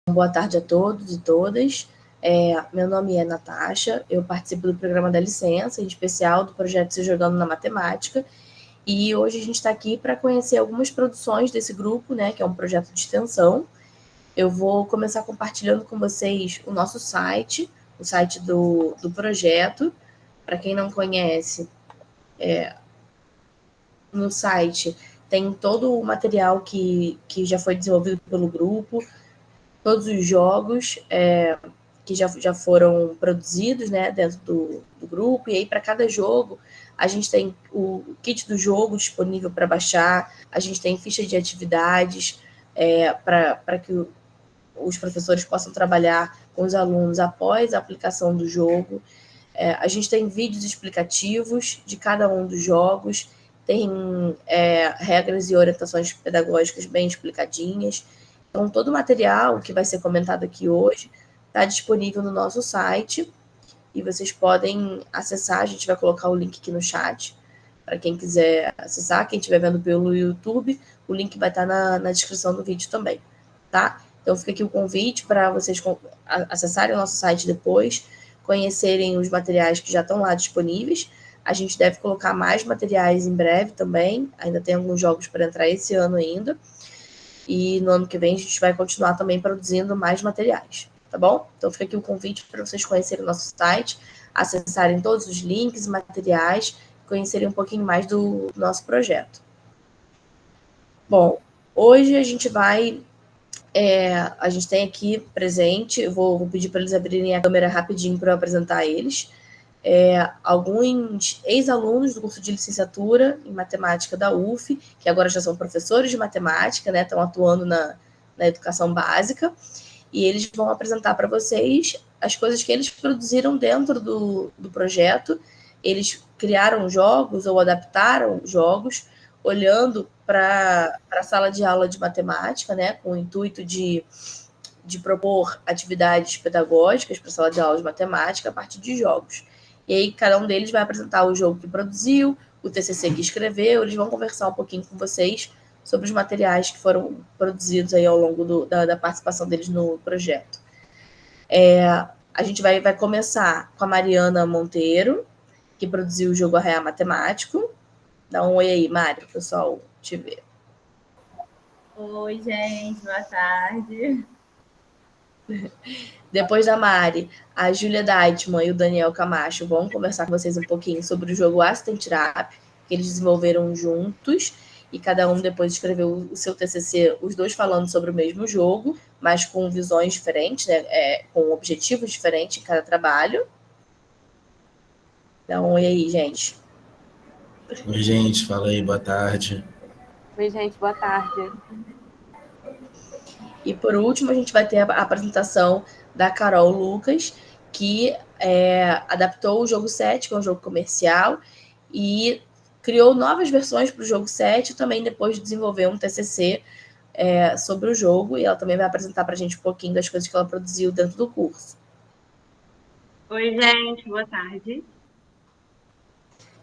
Boa tarde a todos e todas. Meu nome é Natasha, eu participo do programa da licença, em especial do projeto Se Jogando na Matemática, e hoje a gente está aqui para conhecer algumas produções desse grupo, né, que é um projeto de extensão. Eu vou começar compartilhando com vocês o nosso site, o site do projeto. Para quem não conhece, no site tem todo o material que já foi desenvolvido pelo grupo, todos os jogos que já foram produzidos, né, dentro do grupo, e aí para cada jogo a gente tem o kit do jogo disponível para baixar, a gente tem ficha de atividades para que os professores possam trabalhar com os alunos após a aplicação do jogo. A gente tem vídeos explicativos de cada um dos jogos, tem regras e orientações pedagógicas bem explicadinhas. Então, todo o material que vai ser comentado aqui hoje está disponível no nosso site e vocês podem acessar. A gente vai colocar o link aqui no chat para quem quiser acessar. Quem estiver vendo pelo YouTube, o link vai estar na descrição do vídeo também, tá? Então, fica aqui o convite para vocês acessarem o nosso site depois, conhecerem os materiais que já estão lá disponíveis. A gente deve colocar mais materiais em breve também. Ainda tem alguns jogos para entrar esse ano ainda. E no ano que vem a gente vai continuar também produzindo mais materiais, tá bom? Então fica aqui o convite para vocês conhecerem o nosso site, acessarem todos os links e materiais, conhecerem um pouquinho mais do nosso projeto. Bom, hoje a gente tem aqui presente, eu vou pedir para eles abrirem a câmera rapidinho para eu apresentar eles. Alguns ex-alunos do curso de licenciatura em matemática da UF, que agora já são professores de matemática, né, estão atuando na educação básica, e eles vão apresentar para vocês as coisas que eles produziram dentro do projeto. Eles criaram jogos ou adaptaram jogos, olhando para a sala de aula de matemática, né, com o intuito de propor atividades pedagógicas para a sala de aula de matemática a partir de jogos. E aí cada um deles vai apresentar o jogo que produziu, o TCC que escreveu, eles vão conversar um pouquinho com vocês sobre os materiais que foram produzidos aí ao longo da participação deles no projeto. A gente vai começar com a Mariana Monteiro, que produziu o jogo Arraiá Matemático. Dá um oi aí, Mário, pessoal te ver. Oi, gente, boa tarde. Depois da Mari, a Júlia Deitman e o Daniel Camacho vão conversar com vocês um pouquinho sobre o jogo Assistant Rap, que eles desenvolveram juntos, e cada um depois escreveu o seu TCC, os dois falando sobre o mesmo jogo, mas com visões diferentes, né, com objetivos diferentes em cada trabalho. Então, oi aí, gente. Oi, gente, fala aí, boa tarde. Oi, gente, boa tarde. E por último, a gente vai ter a apresentação da Carol Lucas, que adaptou o jogo 7, que é um jogo comercial, e criou novas versões para o jogo 7, e também depois desenvolveu um TCC sobre o jogo, e ela também vai apresentar para a gente um pouquinho das coisas que ela produziu dentro do curso. Oi, gente, boa tarde.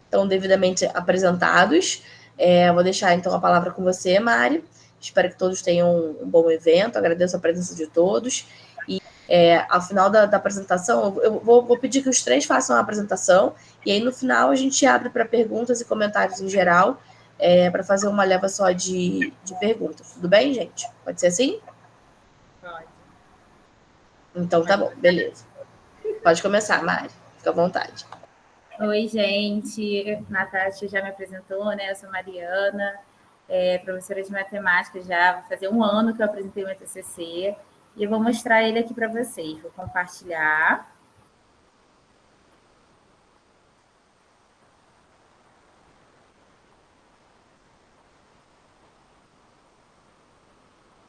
Então, devidamente apresentados, vou deixar então a palavra com você, Mari. Espero que todos tenham um bom evento, agradeço a presença de todos. E ao final da apresentação, eu vou pedir que os três façam a apresentação, e aí no final a gente abre para perguntas e comentários em geral, para fazer uma leva só de perguntas. Tudo bem, gente? Pode ser assim? Pode. Então tá bom, beleza. Pode começar, Mari. Fica à vontade. Oi, gente. Natasha já me apresentou, né? Eu sou Mariana, professora de matemática já. Vai fazer um ano que eu apresentei o meu TCC e eu vou mostrar ele aqui para vocês. Vou compartilhar.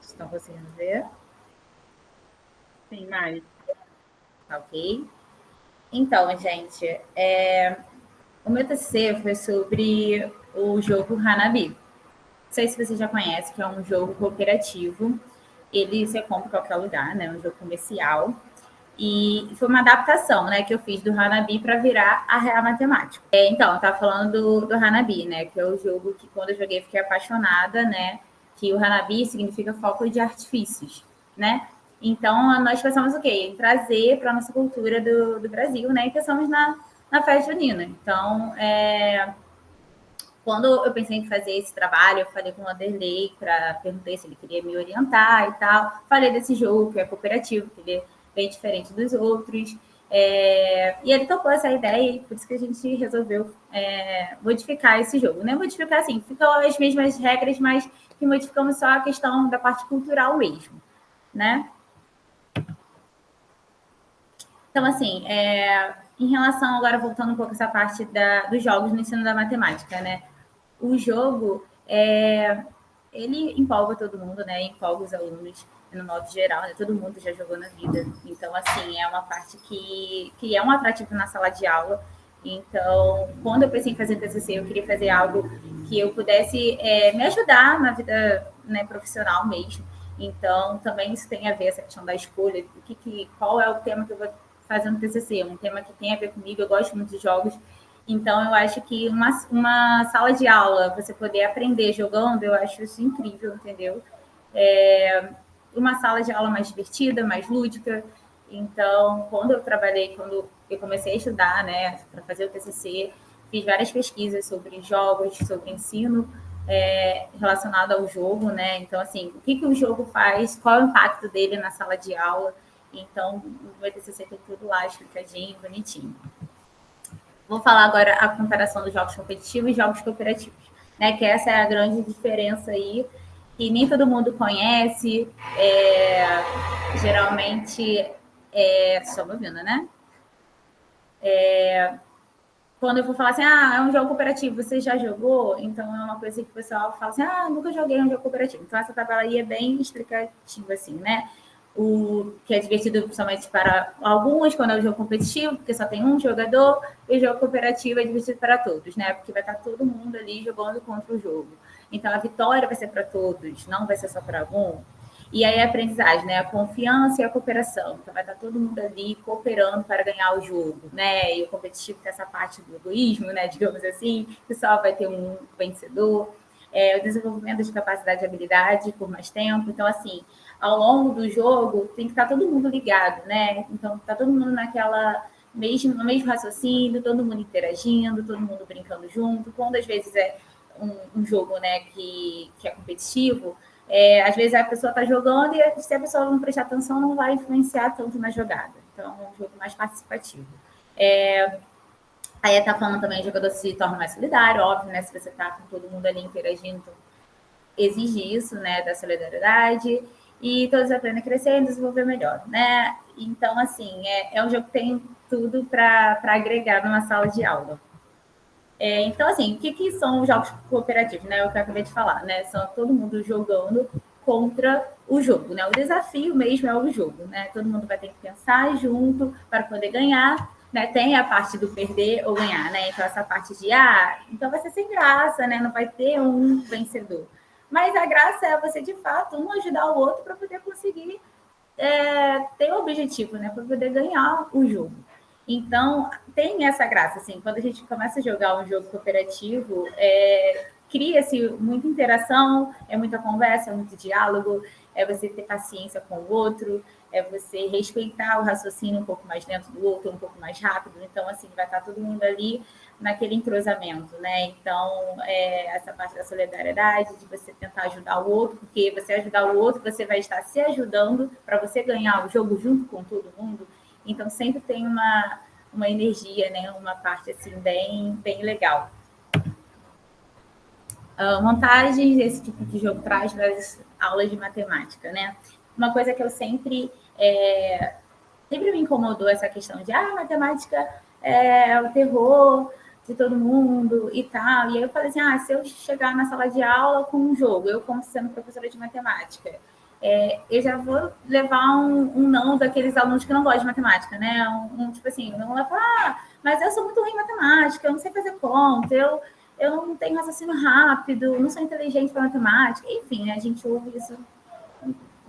Estão conseguindo ver? Sim, Mari. Ok. Então, gente, o meu TCC foi sobre o jogo Hanabi. Não sei se você já conhece, que é um jogo cooperativo. Ele você compra em qualquer lugar, né? É um jogo comercial. E foi uma adaptação, né, que eu fiz do Hanabi para virar a Real Matemática. Então, eu estava falando do Hanabi, né, que é o jogo que quando eu joguei fiquei apaixonada, né, que o Hanabi significa foco de artifícios, né? Então, nós pensamos o quê? Em trazer para a nossa cultura do Brasil, né? E pensamos na festa junina. Então, quando eu pensei em fazer esse trabalho, eu falei com o Anderley para perguntar se ele queria me orientar e tal. Falei desse jogo, que é cooperativo, que ele é bem diferente dos outros. E ele topou essa ideia, e por isso que a gente resolveu modificar esse jogo. Não é modificar assim, ficam as mesmas regras, mas que modificamos só a questão da parte cultural mesmo, né? Então, assim, em relação, agora voltando um pouco essa parte dos jogos no ensino da matemática, né? O jogo, ele empolga todo mundo, né? Empolga os alunos, no modo geral, né? Todo mundo já jogou na vida. Então, assim, é uma parte que é um atrativo na sala de aula. Então, quando eu pensei em fazer TCC, eu queria fazer algo que eu pudesse me ajudar na vida, né, profissional mesmo. Então, também isso tem a ver, essa questão da escolha, qual é o tema que eu vou fazer no TCC, um tema que tem a ver comigo, eu gosto muito de jogos. Então, eu acho que uma sala de aula, você poder aprender jogando, eu acho isso incrível, entendeu? Uma sala de aula mais divertida, mais lúdica. Então, quando eu comecei a estudar, né, para fazer o TCC, fiz várias pesquisas sobre jogos, sobre ensino relacionado ao jogo, né? Então, assim, o que o jogo faz, qual é o impacto dele na sala de aula. Então, o meu TCC tem tudo lá, explicadinho, bonitinho. Vou falar agora a comparação dos jogos competitivos e jogos cooperativos, né? Que essa é a grande diferença aí, que nem todo mundo conhece. Geralmente, só ouvindo, né? Quando eu vou falar assim, é um jogo cooperativo, você já jogou? Então, é uma coisa que o pessoal fala assim, nunca joguei um jogo cooperativo. Então, essa tabela aí é bem explicativa, assim, né? O que é divertido principalmente para alguns, quando é um jogo competitivo, porque só tem um jogador, e o jogo cooperativo é divertido para todos, né? Porque vai estar todo mundo ali jogando contra o jogo. Então, a vitória vai ser para todos, não vai ser só para algum. E aí a aprendizagem, né? A confiança e a cooperação. Então, vai estar todo mundo ali cooperando para ganhar o jogo, né? E o competitivo tem essa parte do egoísmo, né? Digamos assim, que só vai ter um vencedor. O desenvolvimento de capacidade e habilidade por mais tempo. Então, assim, ao longo do jogo, tem que estar todo mundo ligado, né? Então, tá todo mundo no mesmo raciocínio, todo mundo interagindo, todo mundo brincando junto. Quando, às vezes, é um jogo, né, que é competitivo, às vezes a pessoa está jogando e se a pessoa não prestar atenção, não vai influenciar tanto na jogada. Então, é um jogo mais participativo. Aí está falando também, o jogador se torna mais solidário, óbvio, né? Se você está com todo mundo ali interagindo, exige isso, né, da solidariedade, e todos aprendem a crescer e desenvolver melhor, né? Então, assim, é um jogo que tem tudo para agregar numa sala de aula. Então, assim, o que são os jogos cooperativos, né? É o que eu acabei de falar, né? São todo mundo jogando contra o jogo, né? O desafio mesmo é o jogo, né? Todo mundo vai ter que pensar junto para poder ganhar, né? Tem a parte do perder ou ganhar, né? Então, essa parte de, então vai ser sem graça, né? Não vai ter um vencedor. Mas a graça é você, de fato, um ajudar o outro para poder conseguir ter o objetivo, né? Para poder ganhar o jogo. Então, tem essa graça, assim, quando a gente começa a jogar um jogo cooperativo, cria-se muita interação, muita conversa, muito diálogo, você ter paciência com o outro, você respeitar o raciocínio um pouco mais dentro do outro, um pouco mais rápido. Então, assim, vai estar todo mundo ali naquele entrosamento, né? Então, essa parte da solidariedade, de você tentar ajudar o outro, porque você ajudar o outro, você vai estar se ajudando para você ganhar o jogo junto com todo mundo. Então, sempre tem uma energia, né? Uma parte, assim, bem, bem legal. Vantagens desse tipo de jogo traz das aulas de matemática, né? Uma coisa que eu sempre me incomodou, essa questão de matemática é o terror de todo mundo e tal. E aí eu falei assim, se eu chegar na sala de aula com um jogo, eu como sendo professora de matemática, eu já vou levar um não daqueles alunos que não gostam de matemática, né? Tipo assim, não vai falar, mas eu sou muito ruim em matemática, eu não sei fazer conta, eu não tenho raciocínio rápido, não sou inteligente para matemática. Enfim, né? A gente ouve isso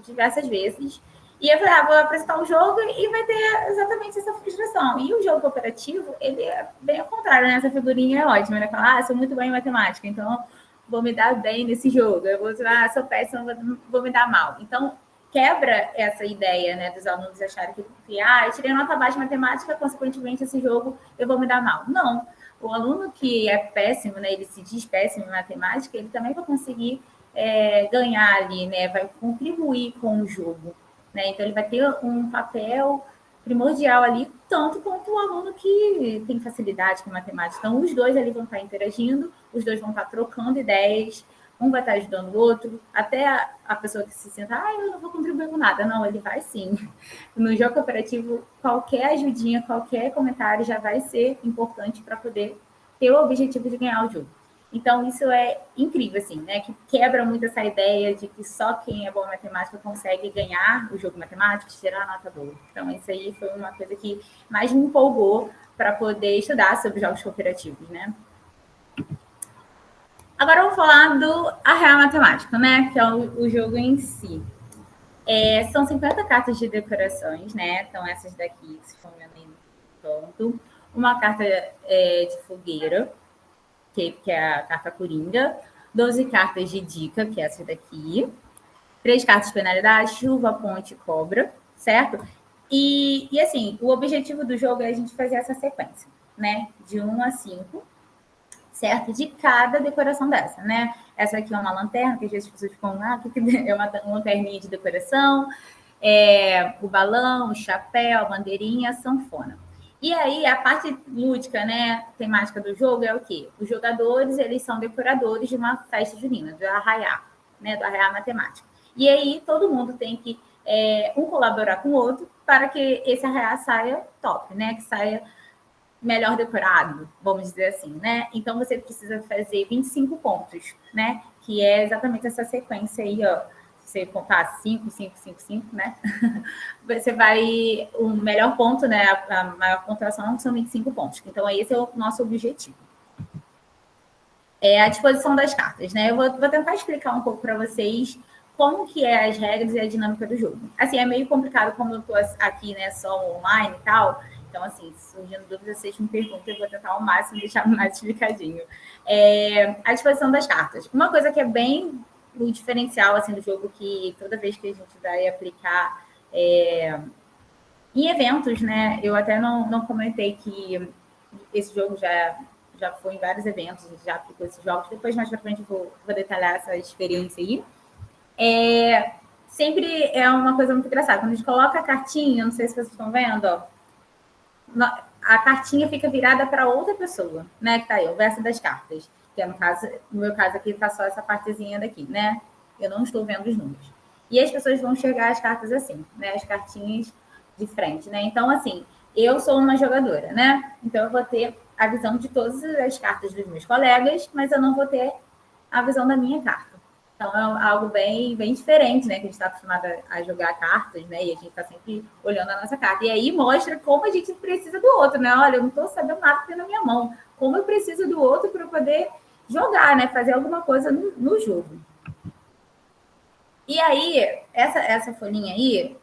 diversas vezes. E eu falei, vou apresentar um jogo e vai ter exatamente essa frustração. E o jogo cooperativo, ele é bem ao contrário, né? Essa figurinha é ótima, né? Falar, sou muito bem em matemática, então vou me dar bem nesse jogo. Eu vou dizer, sou péssima, vou me dar mal. Então, quebra essa ideia, né, dos alunos acharem que eu tirei nota baixa em matemática, consequentemente esse jogo eu vou me dar mal. Não. O aluno que é péssimo, né, ele se diz péssimo em matemática, ele também vai conseguir ganhar ali, né, vai contribuir com o jogo, né? Então ele vai ter um papel primordial ali, tanto quanto o aluno que tem facilidade com matemática. Então os dois ali vão estar interagindo, os dois vão estar trocando ideias, um vai estar ajudando o outro, até a pessoa que se senta, eu não vou contribuir com nada. Não, ele vai sim. No jogo cooperativo, qualquer ajudinha, qualquer comentário já vai ser importante para poder ter o objetivo de ganhar o jogo. Então, isso é incrível, assim, né? Que quebra muito essa ideia de que só quem é bom em matemática consegue ganhar o jogo matemático, tirar a nota boa. Então, isso aí foi uma coisa que mais me empolgou para poder estudar sobre jogos cooperativos, né? Agora eu vou falar do Arraial Matemático, né? Que é o jogo em si. São 50 cartas de decorações, né? Então, essas daqui, se for vendo aí no canto. Uma carta de fogueira, que é a carta Coringa. 12 cartas de dica, que é essa daqui. 3 cartas de penalidade, chuva, ponte, cobra, certo? E assim, o objetivo do jogo é a gente fazer essa sequência, né? De 1 a 5, certo? De cada decoração dessa, né? Essa aqui é uma lanterna, que às vezes as pessoas ficam, é uma lanterninha de decoração, o balão, o chapéu, a bandeirinha, a sanfona. E aí, a parte lúdica, né, temática do jogo é o quê? Os jogadores, eles são decoradores de uma festa junina, do arraiá, né, do arraiá matemático. E aí, todo mundo tem que um colaborar com o outro para que esse arraiá saia top, né, que saia melhor decorado, vamos dizer assim, né? Então, você precisa fazer 25 pontos, né? Que é exatamente essa sequência aí, ó. Se você contar 5, 5, 5, 5, né? Você vai... O melhor ponto, né? A maior pontuação são 25 pontos. Então, esse é o nosso objetivo. A disposição das cartas, né? Eu vou tentar explicar um pouco para vocês como que é as regras e a dinâmica do jogo. Assim, é meio complicado, como eu estou aqui, né, só online e tal. Então, assim, surgindo dúvidas, vocês me perguntam, eu vou tentar ao máximo deixar mais explicadinho. A disposição das cartas. Uma coisa que é bem o diferencial, assim, do jogo, que toda vez que a gente vai aplicar em eventos, né? Eu até não comentei que esse jogo já foi em vários eventos, a gente já aplicou esses jogos. Depois, mais pra frente, eu vou detalhar essa experiência aí. Sempre é uma coisa muito engraçada. Quando a gente coloca a cartinha, não sei se vocês estão vendo, ó, a cartinha fica virada para outra pessoa, né? Que tá aí, o verso das cartas. Que é, no meu caso aqui, tá só essa partezinha daqui, né? Eu não estou vendo os números. E as pessoas vão enxergar as cartas assim, né? As cartinhas de frente, né? Então, assim, eu sou uma jogadora, né? Então, eu vou ter a visão de todas as cartas dos meus colegas, mas eu não vou ter a visão da minha carta. Então, é algo bem, bem diferente, né? Que a gente está acostumado a jogar cartas, né? E a gente está sempre olhando a nossa carta. E aí mostra como a gente precisa do outro, né? Olha, eu não estou sabendo nada que tem na minha mão. Como eu preciso do outro para poder jogar, né? Fazer alguma coisa no jogo. E aí, essa folhinha aí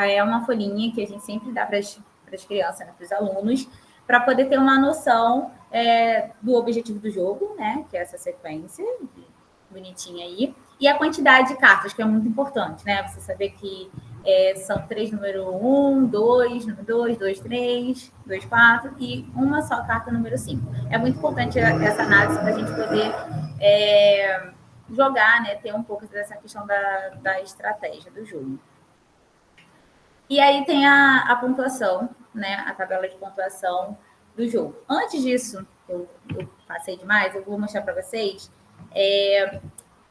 é uma folhinha que a gente sempre dá para as crianças, né? Para os alunos, para poder ter uma noção do objetivo do jogo, né? Que é essa sequência bonitinha aí, e a quantidade de cartas, que é muito importante, né? Você saber que são 3 número 1, 2, número 2, 2, 3, 2, 4 e uma só carta número 5. É muito importante essa análise para a gente poder jogar, né? Ter um pouco dessa questão da estratégia do jogo. E aí tem a pontuação, né? A tabela de pontuação do jogo. Antes disso, eu passei demais, eu vou mostrar para vocês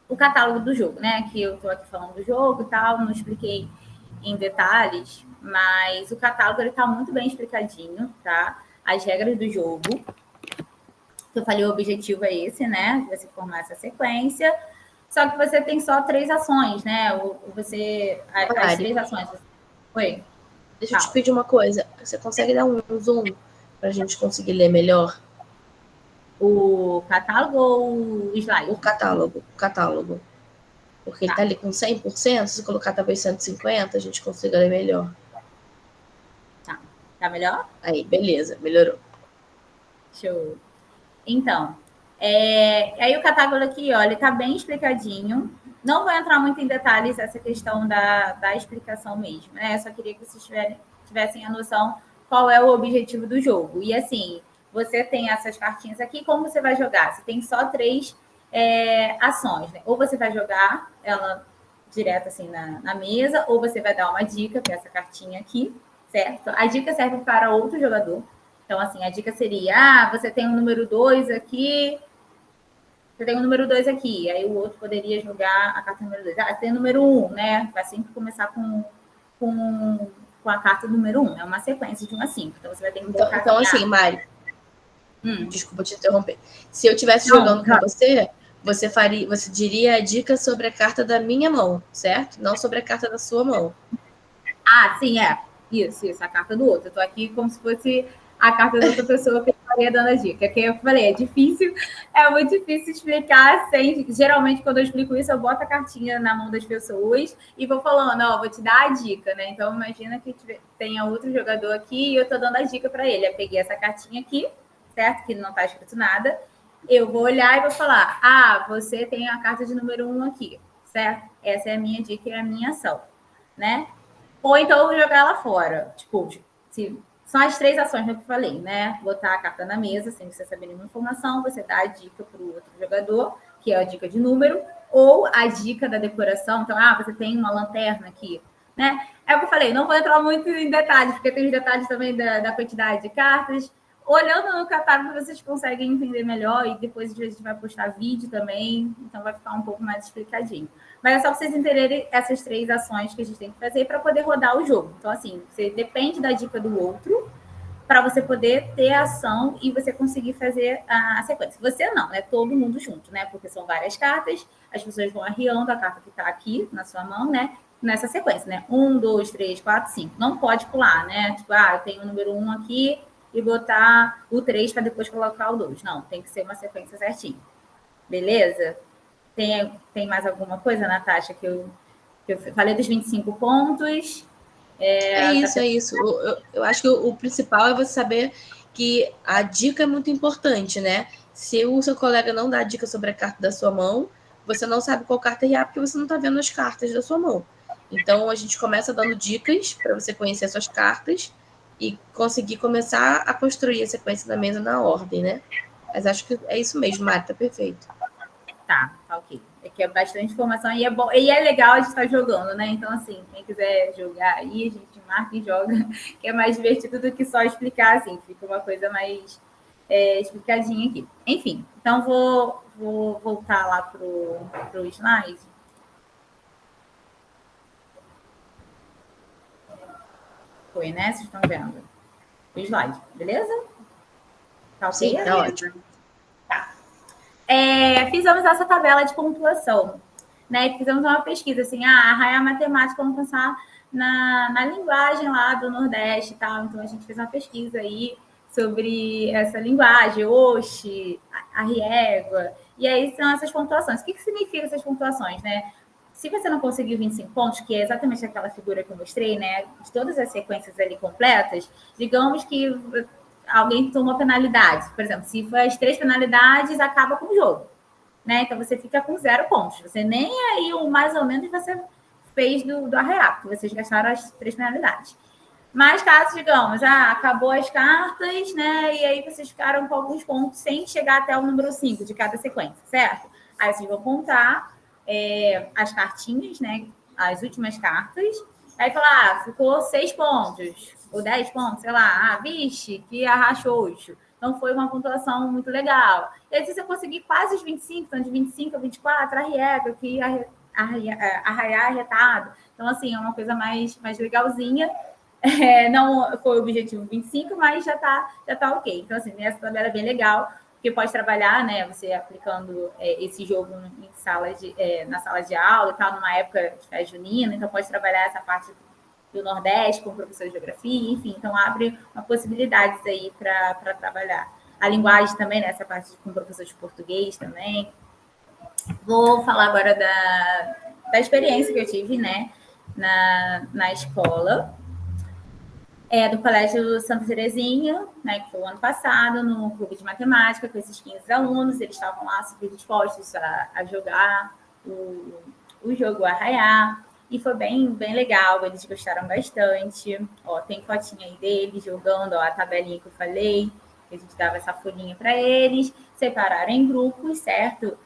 o catálogo do jogo, né? Que eu estou aqui falando do jogo e tal, não expliquei em detalhes, mas o catálogo ele está muito bem explicadinho, tá? As regras do jogo. Eu falei, o objetivo é esse, né? De você formar essa sequência. Só que você tem só 3 ações, né? As 3 ações. Oi? Deixa eu te pedir uma coisa. Você consegue dar um zoom para a gente conseguir ler melhor? O catálogo ou o slide? O catálogo. Porque ele tá ali com 100%, se colocar talvez 150, a gente consiga ler melhor. Tá melhor? Aí, beleza, melhorou. Show. Então, aí o catálogo aqui, ó, ele tá bem explicadinho, Não vou entrar muito em detalhes essa questão da explicação mesmo, né? Eu só queria que vocês tivessem a noção qual é o objetivo do jogo. E assim, você tem essas cartinhas aqui, como você vai jogar? Você tem só 3 ações, né? Ou você vai jogar ela direto assim na mesa, ou você vai dar uma dica, que é essa cartinha aqui, certo? A dica serve para outro jogador. Então, assim, a dica seria: você tem o número 2 aqui, você tem o número 2 aqui, aí o outro poderia jogar a carta número 2. Você tem o número 1, né? Vai sempre começar com a carta número 1. É uma sequência de 1 a 5. Então, você vai ter que colocar Então assim, Mari, desculpa te interromper. Se eu estivesse jogando com você, você diria a dica sobre a carta da minha mão, certo? Não sobre a carta da sua mão. Ah, sim, Isso, a carta do outro. Eu tô aqui como se fosse a carta da outra pessoa que eu estaria dando a dica. Que eu falei, é muito difícil explicar sem. Geralmente, quando eu explico isso, eu boto a cartinha na mão das pessoas e vou falando, ó, vou te dar a dica, né? Então, imagina que tenha outro jogador aqui e eu tô dando a dica para ele. Eu peguei essa cartinha aqui, certo? Que não tá escrito nada. Eu vou olhar e vou falar, você tem a carta de número 1 aqui, certo? Essa é a minha dica e a minha ação, né? Ou então eu vou jogar ela fora. Tipo, são as 3 ações que eu falei, né? Botar a carta na mesa, sem você saber nenhuma informação, você dá a dica para o outro jogador, que é a dica de número, ou a dica da decoração. Então, você tem uma lanterna aqui, né? É o que eu falei, não vou entrar muito em detalhes, porque tem os detalhes também da quantidade de cartas. Olhando no catálogo, vocês conseguem entender melhor, e depois a gente vai postar vídeo também, então vai ficar um pouco mais explicadinho. Mas é só vocês entenderem essas 3 ações que a gente tem que fazer para poder rodar o jogo. Então, assim, você depende da dica do outro para você poder ter a ação e você conseguir fazer a sequência. Você não, né? Todo mundo junto, né? Porque são várias cartas, as pessoas vão arriando a carta que está aqui na sua mão, né? Nessa sequência, né? 1, 2, 3, 4, 5. Não pode pular, né? Tipo, eu tenho o número 1 aqui e botar o 3 para depois colocar o 2. Não, tem que ser uma sequência certinha. Beleza? Tem mais alguma coisa, Natasha, que eu falei dos 25 pontos? É isso. Eu acho que o principal é você saber que a dica é muito importante, né? Se o seu colega não dá a dica sobre a carta da sua mão, você não sabe qual carta é porque você não está vendo as cartas da sua mão. Então, a gente começa dando dicas para você conhecer as suas cartas e conseguir começar a construir a sequência da mesa na ordem, né? Mas acho que é isso mesmo, Mari, tá perfeito. Tá ok. É que é bastante informação e é bom. E é legal a gente estar jogando, né? Então, assim, quem quiser jogar aí, a gente marca e joga, que é mais divertido do que só explicar, assim. Fica uma coisa mais explicadinha aqui. Enfim, então vou voltar lá pro slide. Foi, né? Vocês estão vendo o slide, beleza? Tá ok? Sim, tá ótimo. Tá. Fizemos essa tabela de pontuação, né? Fizemos uma pesquisa, assim, Arraial Matemática, vamos pensar na linguagem lá do Nordeste e tal. Então, a gente fez uma pesquisa aí sobre essa linguagem, Oxe, a Riégua, e aí são essas pontuações. O que significa essas pontuações, né? Se você não conseguiu 25 pontos, que é exatamente aquela figura que eu mostrei, né? De todas as sequências ali completas, digamos que alguém tomou penalidade. Por exemplo, se for as 3 penalidades, acaba com o jogo, né? Então, você fica com 0 pontos. Você nem aí, mais ou menos, você fez do arrear, porque vocês gastaram as 3 penalidades. Mas caso, digamos, acabou as cartas, né? E aí vocês ficaram com alguns pontos sem chegar até o número 5 de cada sequência, certo? Aí vocês vão contar as cartinhas, né? As últimas cartas. Aí falar, ficou 6 pontos, ou 10 pontos, sei lá. Vixe, que arraxoxo. Então, foi uma pontuação muito legal. E aí, se você conseguir quase os 25, então de 25 a 24, arrega, que arraiar arretado. Então, assim, é uma coisa mais legalzinha. Não foi o objetivo 25, mas já tá ok. Então, assim, essa tabela é bem legal, porque pode trabalhar, né? Você aplicando esse jogo na sala de aula e tal, numa época de festa junina, então pode trabalhar essa parte do Nordeste com o professor de geografia, enfim, então abre uma possibilidades aí para trabalhar. A linguagem também, né? Essa parte com o professor de português também. Vou falar agora da experiência que eu tive, né? Na escola. Do Colégio Santa Terezinha, né, que foi o ano passado, no clube de matemática, com esses 15 alunos. Eles estavam lá super dispostos a jogar o jogo Arraiá, e foi bem legal, eles gostaram bastante. Ó, tem fotinha aí deles jogando, ó, a tabelinha que eu falei, que a gente dava essa folhinha para eles, separaram em grupos, certo?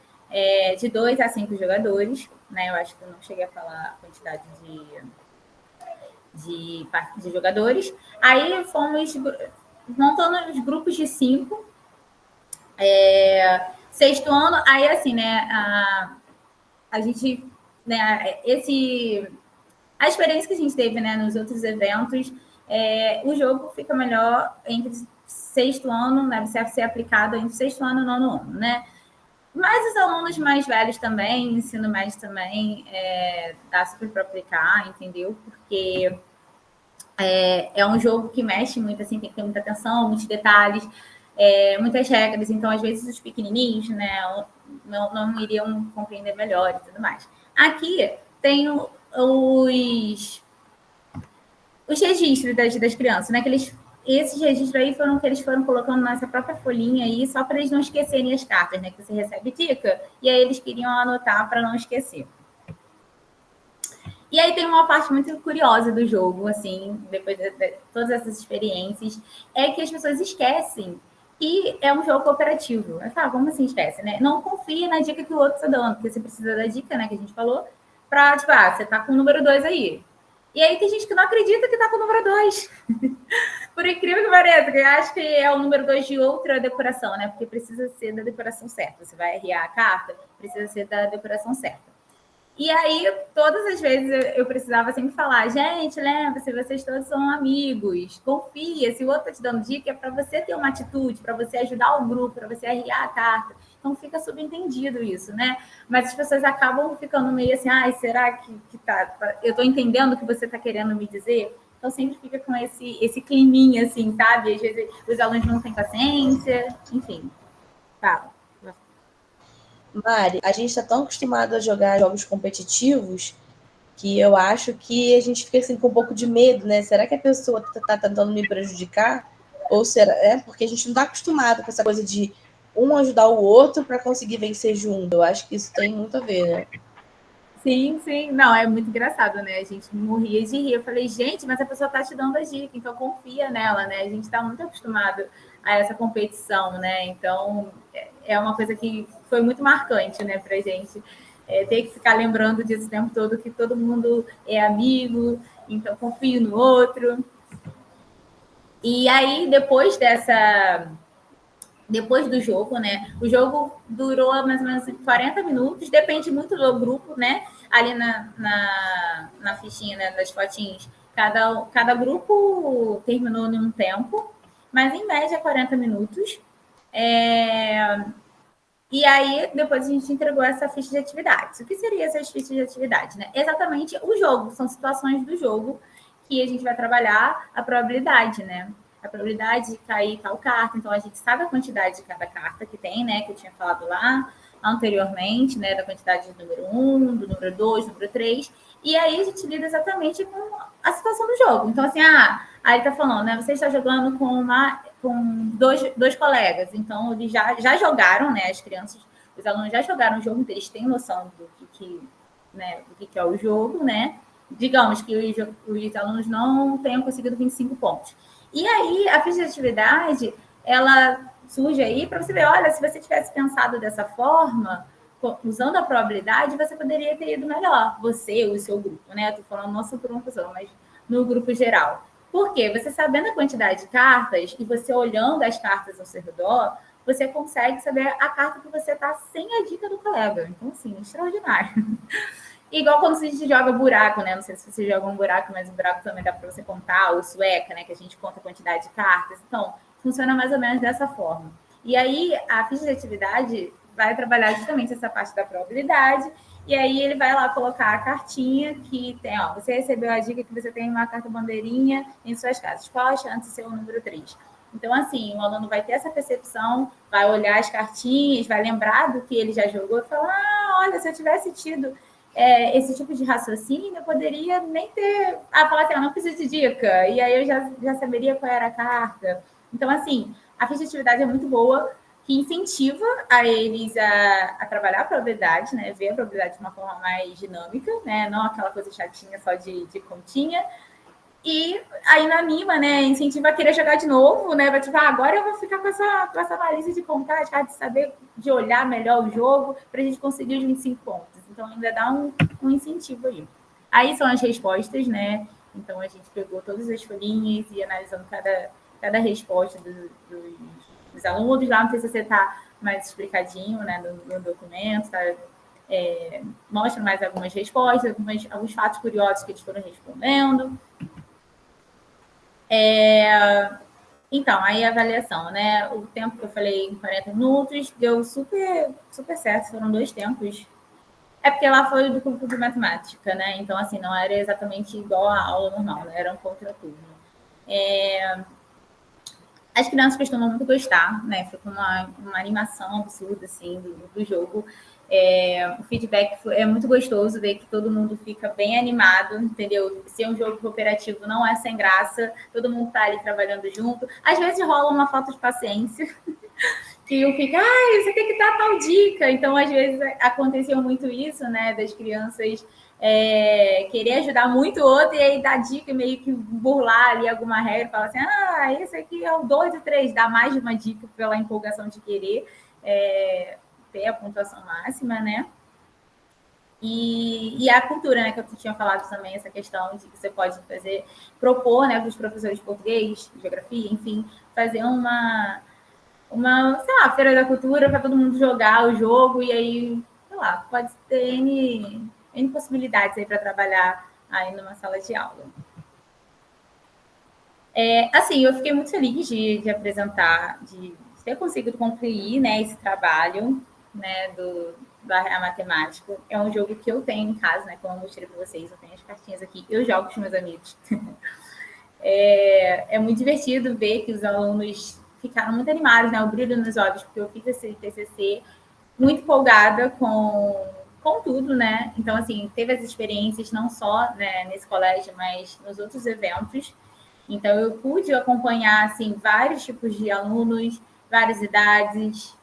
De 2 a 5 jogadores, né? Eu acho que eu não cheguei a falar a quantidade de jogadores. Aí fomos montando os grupos de 5. Sexto ano, aí assim, né? A gente, né? A experiência que a gente teve, né? Nos outros eventos, o jogo fica melhor entre sexto ano, né? Você ser aplicado entre sexto ano e nono ano, né? Mas os alunos mais velhos também, ensino médio também, dá super para aplicar, entendeu? Porque é um jogo que mexe muito, assim, tem que ter muita atenção, muitos detalhes, muitas regras. Então, às vezes, os pequenininhos, né, não iriam compreender melhor e tudo mais. Aqui tem os registros das crianças, né? Esses registros aí foram que eles foram colocando nessa própria folhinha aí, só para eles não esquecerem as cartas, né? Que você recebe dica, e aí eles queriam anotar para não esquecer. E aí tem uma parte muito curiosa do jogo, assim, depois de todas essas experiências, é que as pessoas esquecem que é um jogo cooperativo. Eu falo, como assim esquece, né? Não confia na dica que o outro está dando, porque você precisa da dica, né, que a gente falou, para, tipo, você tá com o número 2 aí. E aí tem gente que não acredita que tá com o número 2. Por incrível que pareça, eu acho que é o número 2 de outra decoração, né? Porque precisa ser da decoração certa. Você vai arriar a carta, precisa ser da decoração certa. E aí, todas as vezes eu precisava sempre falar, gente, lembra-se, vocês todos são amigos, confia, se o outro está te dando dica, é para você ter uma atitude, para você ajudar o grupo, para você arriar a carta. Então, fica subentendido isso, né? Mas as pessoas acabam ficando meio assim, será que tá? Eu estou entendendo o que você está querendo me dizer? Então, sempre fica com esse climinha, assim, sabe? Às vezes os alunos não têm paciência, enfim. Fala. Mari, a gente está tão acostumado a jogar jogos competitivos que eu acho que a gente fica assim, com um pouco de medo, né? Será que a pessoa está tentando me prejudicar? Ou será? Porque a gente não está acostumado com essa coisa de um ajudar o outro para conseguir vencer junto. Eu acho que isso tem muito a ver, né? Sim, sim. Não, é muito engraçado, né? A gente morria de rir. Eu falei, gente, mas a pessoa tá te dando a dica, então confia nela, né? A gente está muito acostumado a essa competição, né? Então, é uma coisa que foi muito marcante, né, pra gente. Ter que ficar lembrando disso o tempo todo, que todo mundo é amigo, então confio no outro. E aí, depois do jogo, né? O jogo durou mais ou menos 40 minutos, depende muito do grupo, né? Ali na fichinha, né, das fotinhas, cada grupo terminou em um tempo, mas em média 40 minutos. E aí, depois a gente entregou essa ficha de atividades. O que seria essas fichas de atividades, né? Exatamente o jogo, são situações do jogo que a gente vai trabalhar a probabilidade, né? A probabilidade de cair tal carta. Então, a gente sabe a quantidade de cada carta que tem, né? Que eu tinha falado lá anteriormente, né? Da quantidade do número 1, do número 2, do número 3. E aí, a gente lida exatamente com a situação do jogo. Então, assim, aí tá falando, né? Você está jogando com dois colegas. Então, eles já jogaram, né? As crianças, os alunos já jogaram o jogo, então eles têm noção né, do que é o jogo, né? Digamos que os alunos não tenham conseguido 25 pontos. E aí, a ficha de atividade, ela surge aí para você ver, olha, se você tivesse pensado dessa forma, usando a probabilidade, você poderia ter ido melhor. Você, o seu grupo, né? Estou falando não só por uma pessoa, mas no grupo geral. Por quê? Você sabendo a quantidade de cartas e você olhando as cartas ao seu redor, você consegue saber a carta que você está sem a dica do colega. Então, assim, extraordinário. Igual quando a gente joga buraco, né? Não sei se você joga um buraco, mas o buraco também dá para você contar, ou sueca, né? Que a gente conta a quantidade de cartas. Então, funciona mais ou menos dessa forma. E aí, a ficha de atividade vai trabalhar justamente essa parte da probabilidade, e aí ele vai lá colocar a cartinha que tem, ó, você recebeu a dica que você tem uma carta bandeirinha em suas casas. Qual a chance de ser o número 3? Então, assim, o aluno vai ter essa percepção, vai olhar as cartinhas, vai lembrar do que ele já jogou e falar, olha, se eu tivesse tido esse tipo de raciocínio, eu poderia nem ter... falar assim, eu não preciso de dica, e aí eu já saberia qual era a carta. Então, assim, a ficha de atividade é muito boa, que incentiva a eles a trabalhar a probabilidade, né? Ver a probabilidade de uma forma mais dinâmica, né? Não aquela coisa chatinha só de continha. E aí na anima, né? Incentiva a querer jogar de novo, né? Vai tipo, agora eu vou ficar com essa análise de contar, de saber, de olhar melhor o jogo para a gente conseguir os 25 pontos. Então ainda dá um incentivo aí. Aí são as respostas, né? Então a gente pegou todas as folhinhas e analisando cada resposta dos alunos. Lá no TCC está mais explicadinho, né? No documento, tá? Mostra mais algumas respostas, alguns fatos curiosos que eles foram respondendo. Então, aí a avaliação, né? O tempo que eu falei, em 40 minutos, deu super, super certo, foram 2 tempos. É porque lá foi do curso de matemática, né? Então, assim, não era exatamente igual à aula normal, né? Era um contraturno. As crianças costumam muito gostar, né? Foi uma animação absurda, assim, do jogo. O feedback é muito gostoso ver que todo mundo fica bem animado, entendeu? Se é um jogo cooperativo, não é sem graça, todo mundo tá ali trabalhando junto. Às vezes rola uma falta de paciência, que eu fico, você tem que dar tal dica. Então, às vezes, aconteceu muito isso, né? Das crianças querer ajudar muito o outro e aí dar dica, meio que burlar ali alguma regra, falar assim, esse aqui é o 2 e 3, dá mais de uma dica pela empolgação de querer ter a pontuação máxima, né? E a cultura, né, que eu tinha falado também, essa questão de que você pode propor, né, para os professores de português, de geografia, enfim, fazer uma sei lá, feira da cultura para todo mundo jogar o jogo e aí, sei lá, pode ter N possibilidades aí para trabalhar aí numa sala de aula. Assim, eu fiquei muito feliz de apresentar, de ter conseguido concluir, né, esse trabalho, né, da matemática. É um jogo que eu tenho em casa, né, como eu mostrei para vocês, eu tenho as cartinhas aqui, eu jogo com os meus amigos. É muito divertido ver que os alunos ficaram muito animados, né, o brilho nos olhos, porque eu fiz esse TCC muito empolgada com tudo, né? Então, assim, teve as experiências não só, né, nesse colégio, mas nos outros eventos. Então, eu pude acompanhar, assim, vários tipos de alunos, várias idades,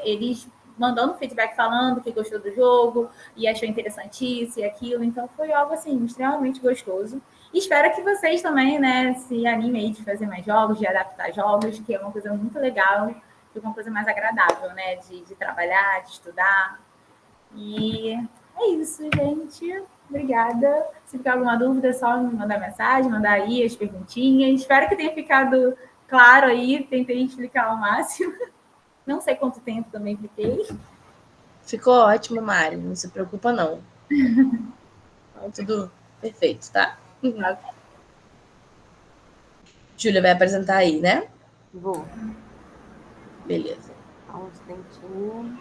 eles mandando feedback falando que gostou do jogo e achou interessante isso e aquilo. Então, foi algo, assim, extremamente gostoso. E espero que vocês também, né, se animem aí de fazer mais jogos, de adaptar jogos, que é uma coisa muito legal, e uma coisa mais agradável, né, de trabalhar, de estudar. E é isso, gente. Obrigada. Se ficar alguma dúvida, é só me mandar mensagem, mandar aí as perguntinhas. Espero que tenha ficado claro aí. Tentei explicar ao máximo. Não sei quanto tempo também fiquei. Ficou ótimo, Mari. Não se preocupa, não. Tudo perfeito, tá? Júlia vai apresentar aí, né? Vou. Beleza. Só um instantinho.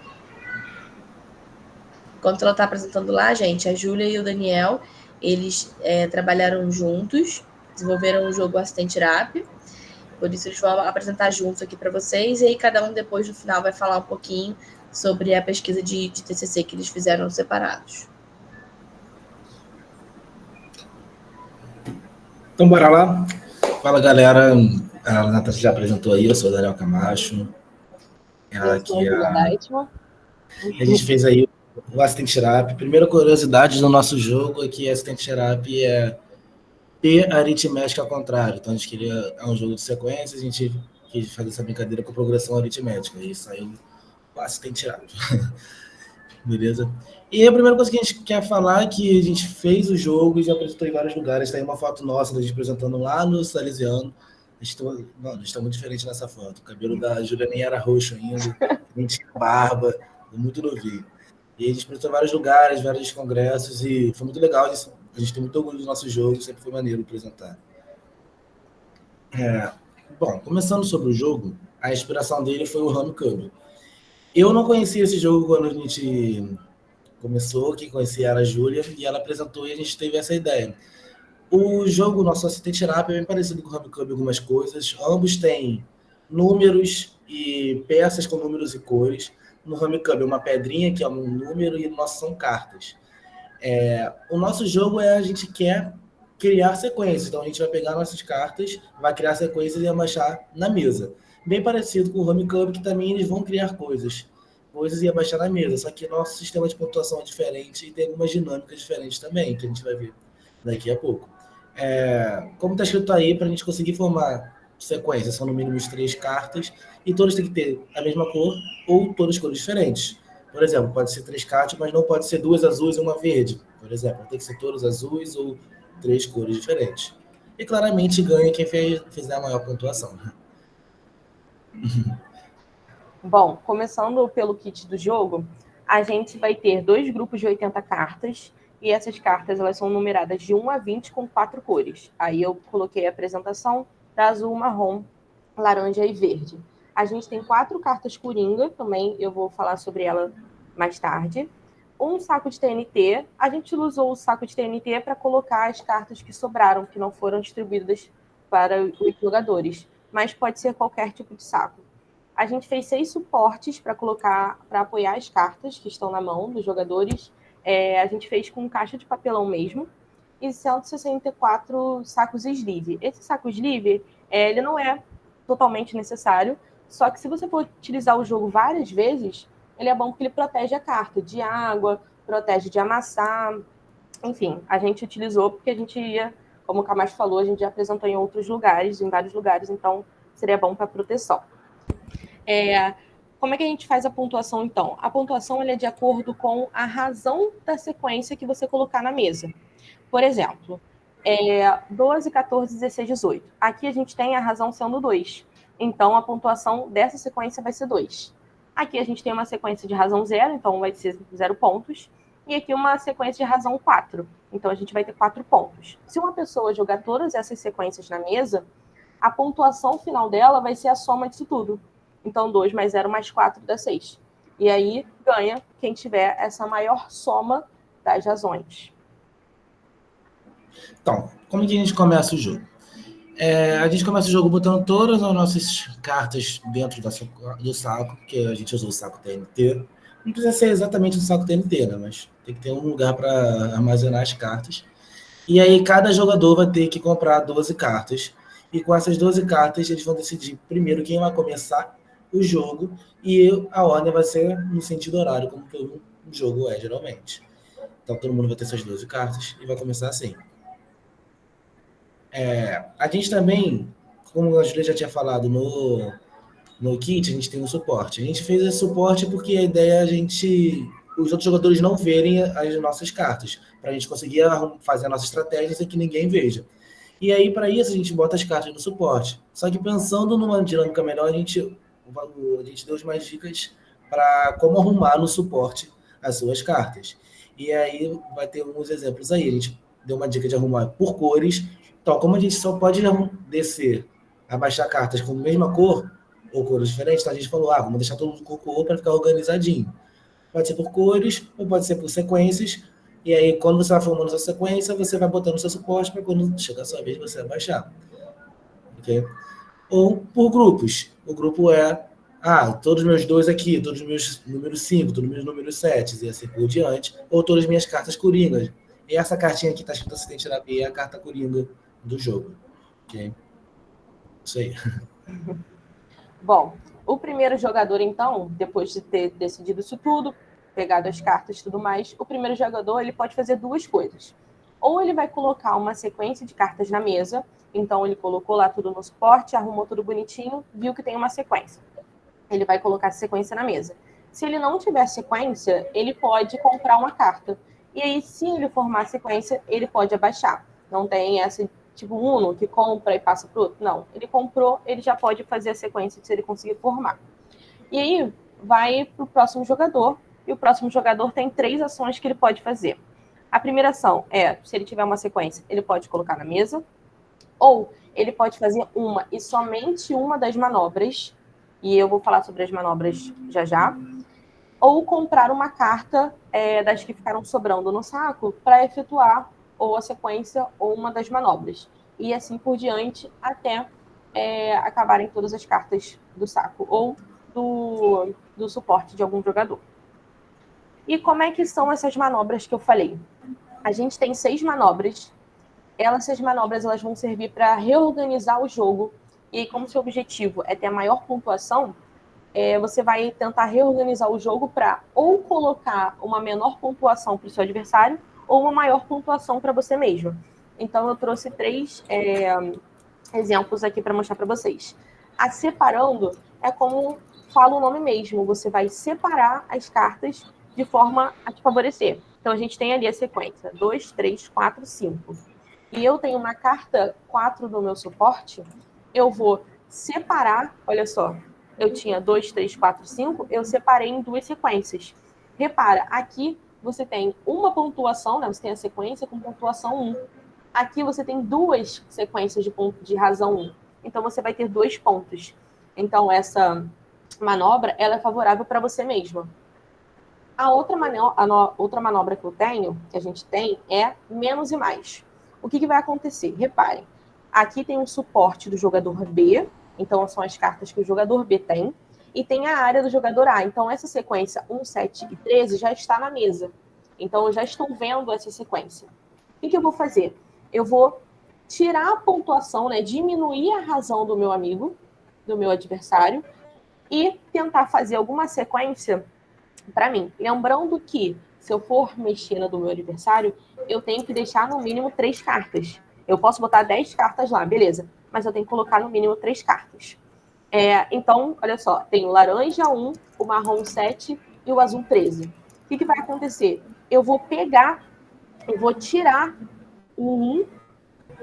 Enquanto ela está apresentando lá, gente, a Júlia e o Daniel, eles trabalharam juntos, desenvolveram o jogo Assistente Rap. Por isso, eles vão apresentar juntos aqui para vocês. E aí, cada um, depois, no final, vai falar um pouquinho sobre a pesquisa de TCC que eles fizeram separados. Então, bora lá. Fala, galera. A Natasha já apresentou aí, eu sou o Daniel Camacho. Ela aqui a gente fez aí o Assistente Rap. Primeira curiosidade do nosso jogo é que Assistente Rap é P aritmética ao contrário. Então, a gente queria um jogo de sequência, a gente quis fazer essa brincadeira com progressão aritmética. E saiu o Assistente Rap. Beleza? E a primeira coisa que a gente quer falar é que a gente fez o jogo e já apresentou em vários lugares. Tem uma foto nossa da gente apresentando lá no Salesiano. A gente está muito diferente nessa foto. O cabelo da Júlia nem era roxo ainda, nem tinha barba, muito novinho. E a gente apresentou em vários lugares, vários congressos, e foi muito legal. A gente tem muito orgulho do nosso jogo, sempre foi maneiro apresentar. Bom, começando sobre o jogo, a inspiração dele foi o Ramo Cub. Eu não conhecia esse jogo quando a gente começou, quem conhecia era a Júlia, e ela apresentou e a gente teve essa ideia. O jogo, nosso Assistente Rap, é bem parecido com o Ramo Cub em algumas coisas. Ambos têm números e peças com números e cores. No Ramo Cub é uma pedrinha, que é um número, e no nosso são cartas. O nosso jogo a gente quer criar sequências. Então, a gente vai pegar nossas cartas, vai criar sequências e abaixar na mesa. bem parecido com o Home Cup, que também eles vão criar coisas e abaixar na mesa, só que nosso sistema de pontuação é diferente e tem algumas dinâmicas diferentes também, que a gente vai ver daqui a pouco. Como está escrito aí, para a gente conseguir formar sequência, são no mínimo 3 cartas, e todas têm que ter a mesma cor ou todas cores diferentes. Por exemplo, pode ser 3 cartas, mas não pode ser 2 azuis e uma verde. Por exemplo, tem que ser todas azuis ou 3 cores diferentes. E claramente ganha quem fizer a maior pontuação. Bom, começando pelo kit do jogo, a gente vai ter 2 grupos de 80 cartas, e essas cartas elas são numeradas de 1 a 20 com 4 cores. Aí eu coloquei a apresentação da azul, marrom, laranja e verde. A gente tem 4 cartas coringa, também eu vou falar sobre ela mais tarde. Um saco de TNT, a gente usou o saco de TNT para colocar as cartas que sobraram, que não foram distribuídas para os jogadores, mas pode ser qualquer tipo de saco. A gente fez 6 suportes para colocar, para apoiar as cartas que estão na mão dos jogadores. A gente fez com caixa de papelão mesmo. E 164 sacos sleeve. Esse saco sleeve, ele não é totalmente necessário, só que se você for utilizar o jogo várias vezes, ele é bom porque ele protege a carta de água, protege de amassar. Enfim, a gente utilizou porque a gente ia, como o Camacho falou, a gente já apresentou em outros lugares, em vários lugares, então seria bom para proteção. Como é que a gente faz a pontuação, então? A pontuação é de acordo com a razão da sequência que você colocar na mesa. Por exemplo, 12, 14, 16, 18. Aqui a gente tem a razão sendo 2. Então, a pontuação dessa sequência vai ser 2. Aqui a gente tem uma sequência de razão 0, então vai ser 0 pontos. E aqui uma sequência de razão 4. Então, a gente vai ter 4 pontos. Se uma pessoa jogar todas essas sequências na mesa, a pontuação final dela vai ser a soma disso tudo. Então, 2 mais 0 mais 4 dá 6. E aí, ganha quem tiver essa maior soma das razões. Então, como que a gente começa o jogo? A gente começa o jogo botando todas as nossas cartas dentro do saco, que a gente usou o saco TNT. Não precisa ser exatamente um saco TNT, né? Mas tem que ter um lugar para armazenar as cartas. E aí, cada jogador vai ter que comprar 12 cartas. E com essas 12 cartas, eles vão decidir primeiro quem vai começar o jogo, e a ordem vai ser no sentido horário, como todo jogo geralmente. Então todo mundo vai ter suas 12 cartas e vai começar assim. A gente também, como a Julia já tinha falado no kit, a gente tem um suporte. A gente fez esse suporte porque a ideia é os outros jogadores não verem as nossas cartas, para a gente conseguir fazer a nossa estratégia sem que ninguém veja. E aí, para isso, a gente bota as cartas no suporte. Só que pensando numa dinâmica melhor, a gente deu umas dicas para como arrumar no suporte as suas cartas. E aí vai ter alguns exemplos aí. A gente deu uma dica de arrumar por cores. Então, como a gente só pode abaixar cartas com a mesma cor ou cores diferentes, então a gente falou, vamos deixar todo mundo com cor para ficar organizadinho. Pode ser por cores ou pode ser por sequências. E aí, quando você vai formando sua sequência, você vai botando o seu suporte para quando chegar a sua vez você abaixar. Ok? Ou por grupos. O grupo todos os meus 2 aqui, todos os meus números 5, todos os meus números 7, e assim por diante. Ou todas as minhas cartas coringas. E essa cartinha aqui está escrito assistente terapia, é a carta coringa do jogo. Ok? Isso aí. Bom, o primeiro jogador, então, depois de ter decidido isso tudo, pegado as cartas e tudo mais, o primeiro jogador ele pode fazer 2 coisas. Ou ele vai colocar uma sequência de cartas na mesa, então ele colocou lá tudo no suporte, arrumou tudo bonitinho, viu que tem uma sequência. Ele vai colocar essa sequência na mesa. Se ele não tiver sequência, ele pode comprar uma carta. E aí, se ele formar a sequência, ele pode abaixar. Não tem essa tipo Uno, que compra e passa para o outro. Não, ele comprou, ele já pode fazer a sequência se ele conseguir formar. E aí, vai para o próximo jogador, e o próximo jogador tem 3 ações que ele pode fazer. A primeira ação se ele tiver uma sequência, ele pode colocar na mesa, ou ele pode fazer uma e somente uma das manobras, e eu vou falar sobre as manobras já, ou comprar uma carta das que ficaram sobrando no saco para efetuar ou a sequência ou uma das manobras. E assim por diante, até acabarem todas as cartas do saco ou do suporte de algum jogador. E como é que são essas manobras que eu falei? A gente tem 6 manobras. Essas manobras elas vão servir para reorganizar o jogo e como seu objetivo é ter a maior pontuação, você vai tentar reorganizar o jogo para ou colocar uma menor pontuação para o seu adversário ou uma maior pontuação para você mesmo. Então, eu trouxe 3 exemplos aqui para mostrar para vocês. A separando é como fala o nome mesmo, você vai separar as cartas de forma a te favorecer. Então, a gente tem ali a sequência 2, 3, 4, 5. E eu tenho uma carta 4 do meu suporte, eu vou separar, olha só, eu tinha 2, 3, 4, 5, eu separei em 2 sequências. Repara, aqui você tem uma pontuação, né? Você tem a sequência com pontuação 1. Aqui você tem 2 sequências de razão 1. Então, você vai ter 2 pontos. Então, essa manobra, ela é favorável para você mesma. A outra manobra que eu tenho, que a gente tem, é menos e mais. O que vai acontecer? Reparem, aqui tem um suporte do jogador B, então são as cartas que o jogador B tem, e tem a área do jogador A. Então, essa sequência 1, 7 e 13 já está na mesa. Então, eu já estou vendo essa sequência. O que eu vou fazer? Eu vou tirar a pontuação, né, diminuir a razão do meu amigo, do meu adversário, e tentar fazer alguma sequência para mim. Lembrando que, se eu for mexer na do meu adversário, eu tenho que deixar no mínimo 3 cartas. Eu posso botar 10 cartas lá, beleza. Mas eu tenho que colocar no mínimo 3 cartas. Então, olha só, tem o laranja 1, o marrom 7 e o azul 13. O que vai acontecer? Eu vou tirar o 1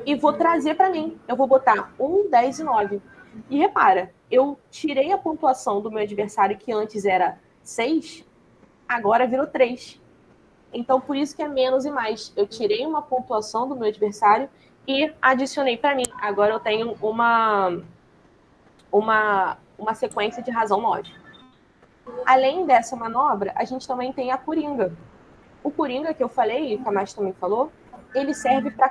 e vou trazer para mim. Eu vou botar 1, 10 e 9. E repara, eu tirei a pontuação do meu adversário, que antes era 6, agora virou 3. Então, por isso que é menos e mais. Eu tirei uma pontuação do meu adversário e adicionei para mim. Agora eu tenho uma sequência de razão 9. Além dessa manobra, a gente também tem a coringa. O coringa que eu falei, e o Camacho também falou, ele serve para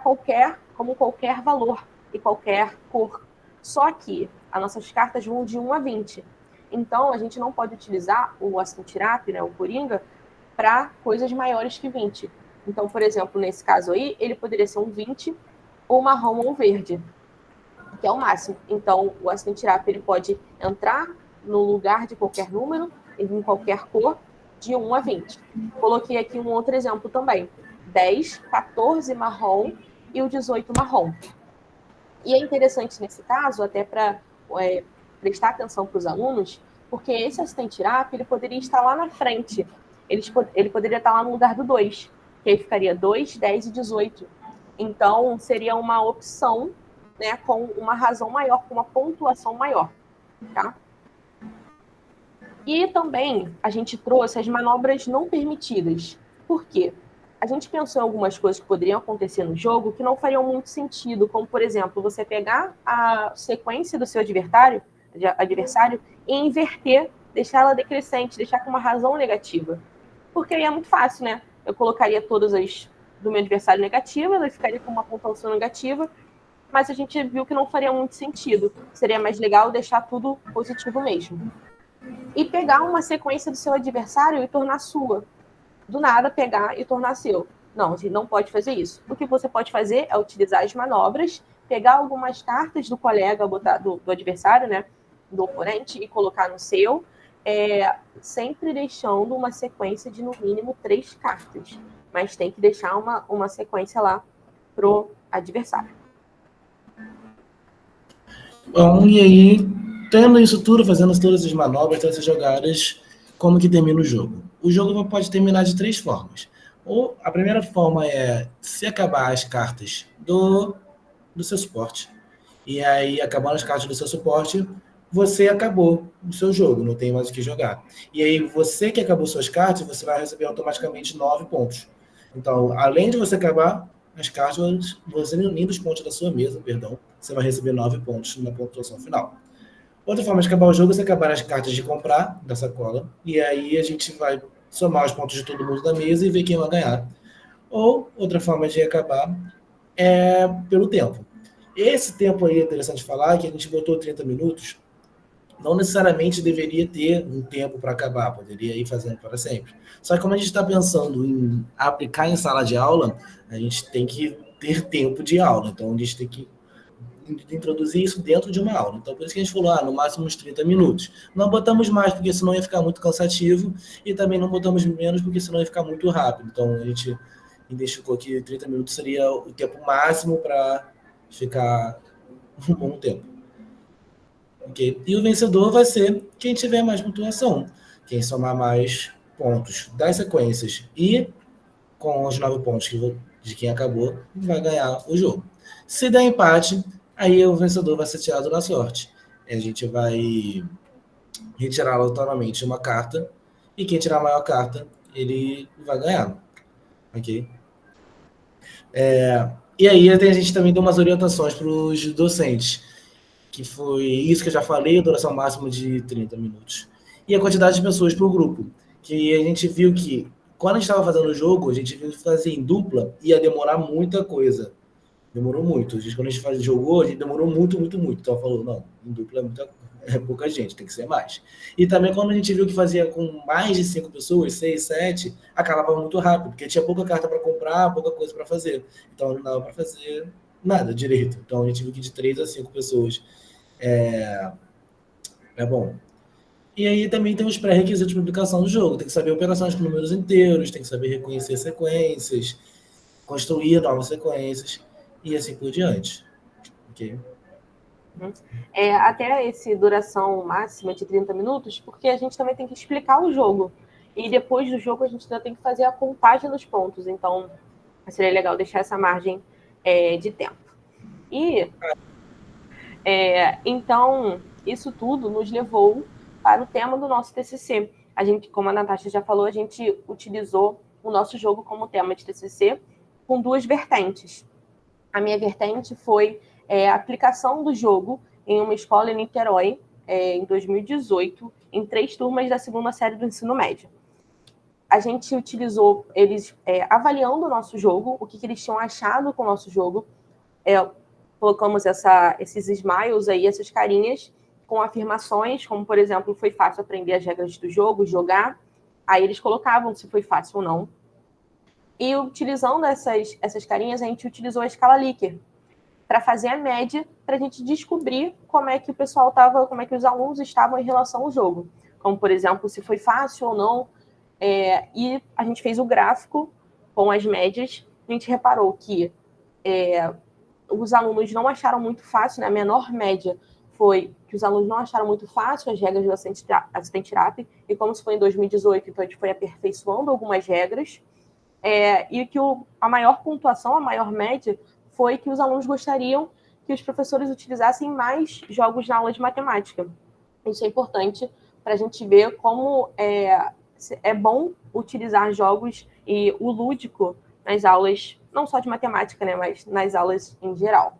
como qualquer valor e qualquer cor. Só que as nossas cartas vão de 1 a 20. Então, a gente não pode utilizar o Acintirap, né, o coringa, para coisas maiores que 20. Então, por exemplo, nesse caso aí, ele poderia ser um 20, ou marrom ou verde, que é o máximo. Então, o Acintirap, ele pode entrar no lugar de qualquer número, em qualquer cor, de 1 a 20. Coloquei aqui um outro exemplo também. 10, 14 marrom e o 18 marrom. E é interessante nesse caso, até para prestar atenção para os alunos, porque esse Acintirap, ele poderia estar lá na frente. Ele poderia estar lá no lugar do 2, que aí ficaria 2, 10 e 18. Então, seria uma opção, né, com uma razão maior, com uma pontuação maior. Tá? E também a gente trouxe as manobras não permitidas. Por quê? A gente pensou em algumas coisas que poderiam acontecer no jogo que não fariam muito sentido, como, por exemplo, você pegar a sequência do seu adversário e inverter, deixar ela decrescente, deixar com uma razão negativa. Porque aí é muito fácil, né? Eu colocaria todas as do meu adversário negativas, ela ficaria com uma pontuação negativa, mas a gente viu que não faria muito sentido. Seria mais legal deixar tudo positivo mesmo. E pegar uma sequência do seu adversário e tornar sua. Do nada pegar e tornar seu. Não, a gente não pode fazer isso. O que você pode fazer é utilizar as manobras, pegar algumas cartas do colega, botar do adversário, né, do oponente, e colocar no seu, sempre deixando uma sequência de no mínimo 3 cartas. Mas tem que deixar uma sequência lá pro adversário. Bom, e aí, tendo isso tudo, fazendo todas as manobras, todas as jogadas, como que termina o jogo? O jogo pode terminar de 3 formas. Ou a primeira forma é se acabar as cartas do seu suporte. E aí, acabando as cartas do seu suporte, você acabou o seu jogo, não tem mais o que jogar. E aí, você que acabou suas cartas, você vai receber automaticamente 9 pontos. Então, além de você acabar as cartas, você unindo os pontos da sua mesa, você vai receber 9 pontos na pontuação final. Outra forma de acabar o jogo é você acabar as cartas de comprar da sacola, e aí a gente vai somar os pontos de todo mundo da mesa e ver quem vai ganhar. Ou outra forma de acabar é pelo tempo. Esse tempo aí é interessante falar, que a gente botou 30 minutos, não necessariamente deveria ter um tempo para acabar, poderia ir fazendo para sempre. Só que como a gente está pensando em aplicar em sala de aula, a gente tem que ter tempo de aula, então a gente tem que introduzir isso dentro de uma aula. Então, por isso que a gente falou, no máximo uns 30 minutos. Não botamos mais, porque senão ia ficar muito cansativo, e também não botamos menos, porque senão ia ficar muito rápido. Então, a gente identificou que 30 minutos seria o tempo máximo para ficar um bom tempo. Okay? E o vencedor vai ser quem tiver mais pontuação, quem somar mais pontos das sequências e com os 9 pontos de quem acabou, vai ganhar o jogo. Se der empate, aí o vencedor vai ser tirado na sorte. A gente vai retirar aleatoriamente uma carta e quem tirar a maior carta, ele vai ganhar. Ok? E aí a gente também deu umas orientações para os docentes, que foi isso que eu já falei, a duração máxima de 30 minutos. E a quantidade de pessoas para o grupo, que a gente viu que quando a gente estava fazendo o jogo, a gente viu que fazer em dupla ia demorar muita coisa. Demorou muito. Quando a gente jogou, a gente demorou muito. Então falou, não, em dupla é pouca gente, tem que ser mais. E também quando a gente viu que fazia com mais de 5 pessoas, 6, 7, acabava muito rápido, porque tinha pouca carta para comprar, pouca coisa para fazer. Então não dava para fazer nada direito. Então a gente viu que de 3 a 5 pessoas é bom. E aí também tem os pré-requisitos de publicação do jogo. Tem que saber operações com números inteiros, tem que saber reconhecer sequências, construir novas sequências e assim por diante. Ok? Até essa duração máxima de 30 minutos, porque a gente também tem que explicar o jogo. E depois do jogo a gente ainda tem que fazer a contagem dos pontos. Então, seria legal deixar essa margem de tempo. E, então, isso tudo nos levou para o tema do nosso TCC. A gente, como a Natasha já falou, a gente utilizou o nosso jogo como tema de TCC com 2 vertentes. A minha vertente foi a aplicação do jogo em uma escola em Niterói, em 2018, em 3 turmas da 2ª série do ensino médio. A gente utilizou eles avaliando o nosso jogo, o que eles tinham achado com o nosso jogo. Colocamos esses smiles aí, essas carinhas, com afirmações, como, por exemplo, foi fácil aprender as regras do jogo, jogar. Aí eles colocavam se foi fácil ou não. E utilizando essas carinhas, a gente utilizou a escala Likert para fazer a média, para a gente descobrir como é que o pessoal estava, como é que os alunos estavam em relação ao jogo. Como, por exemplo, se foi fácil ou não. E a gente fez o gráfico com as médias. A gente reparou que os alunos não acharam muito fácil, né? A menor média foi que os alunos não acharam muito fácil as regras do Assistant Therapy, e como isso foi em 2018, então a gente foi aperfeiçoando algumas regras, e que a maior pontuação, a maior média, foi que os alunos gostariam que os professores utilizassem mais jogos na aula de matemática. Isso é importante para a gente ver como é bom utilizar jogos e o lúdico nas aulas, não só de matemática, né, mas nas aulas em geral.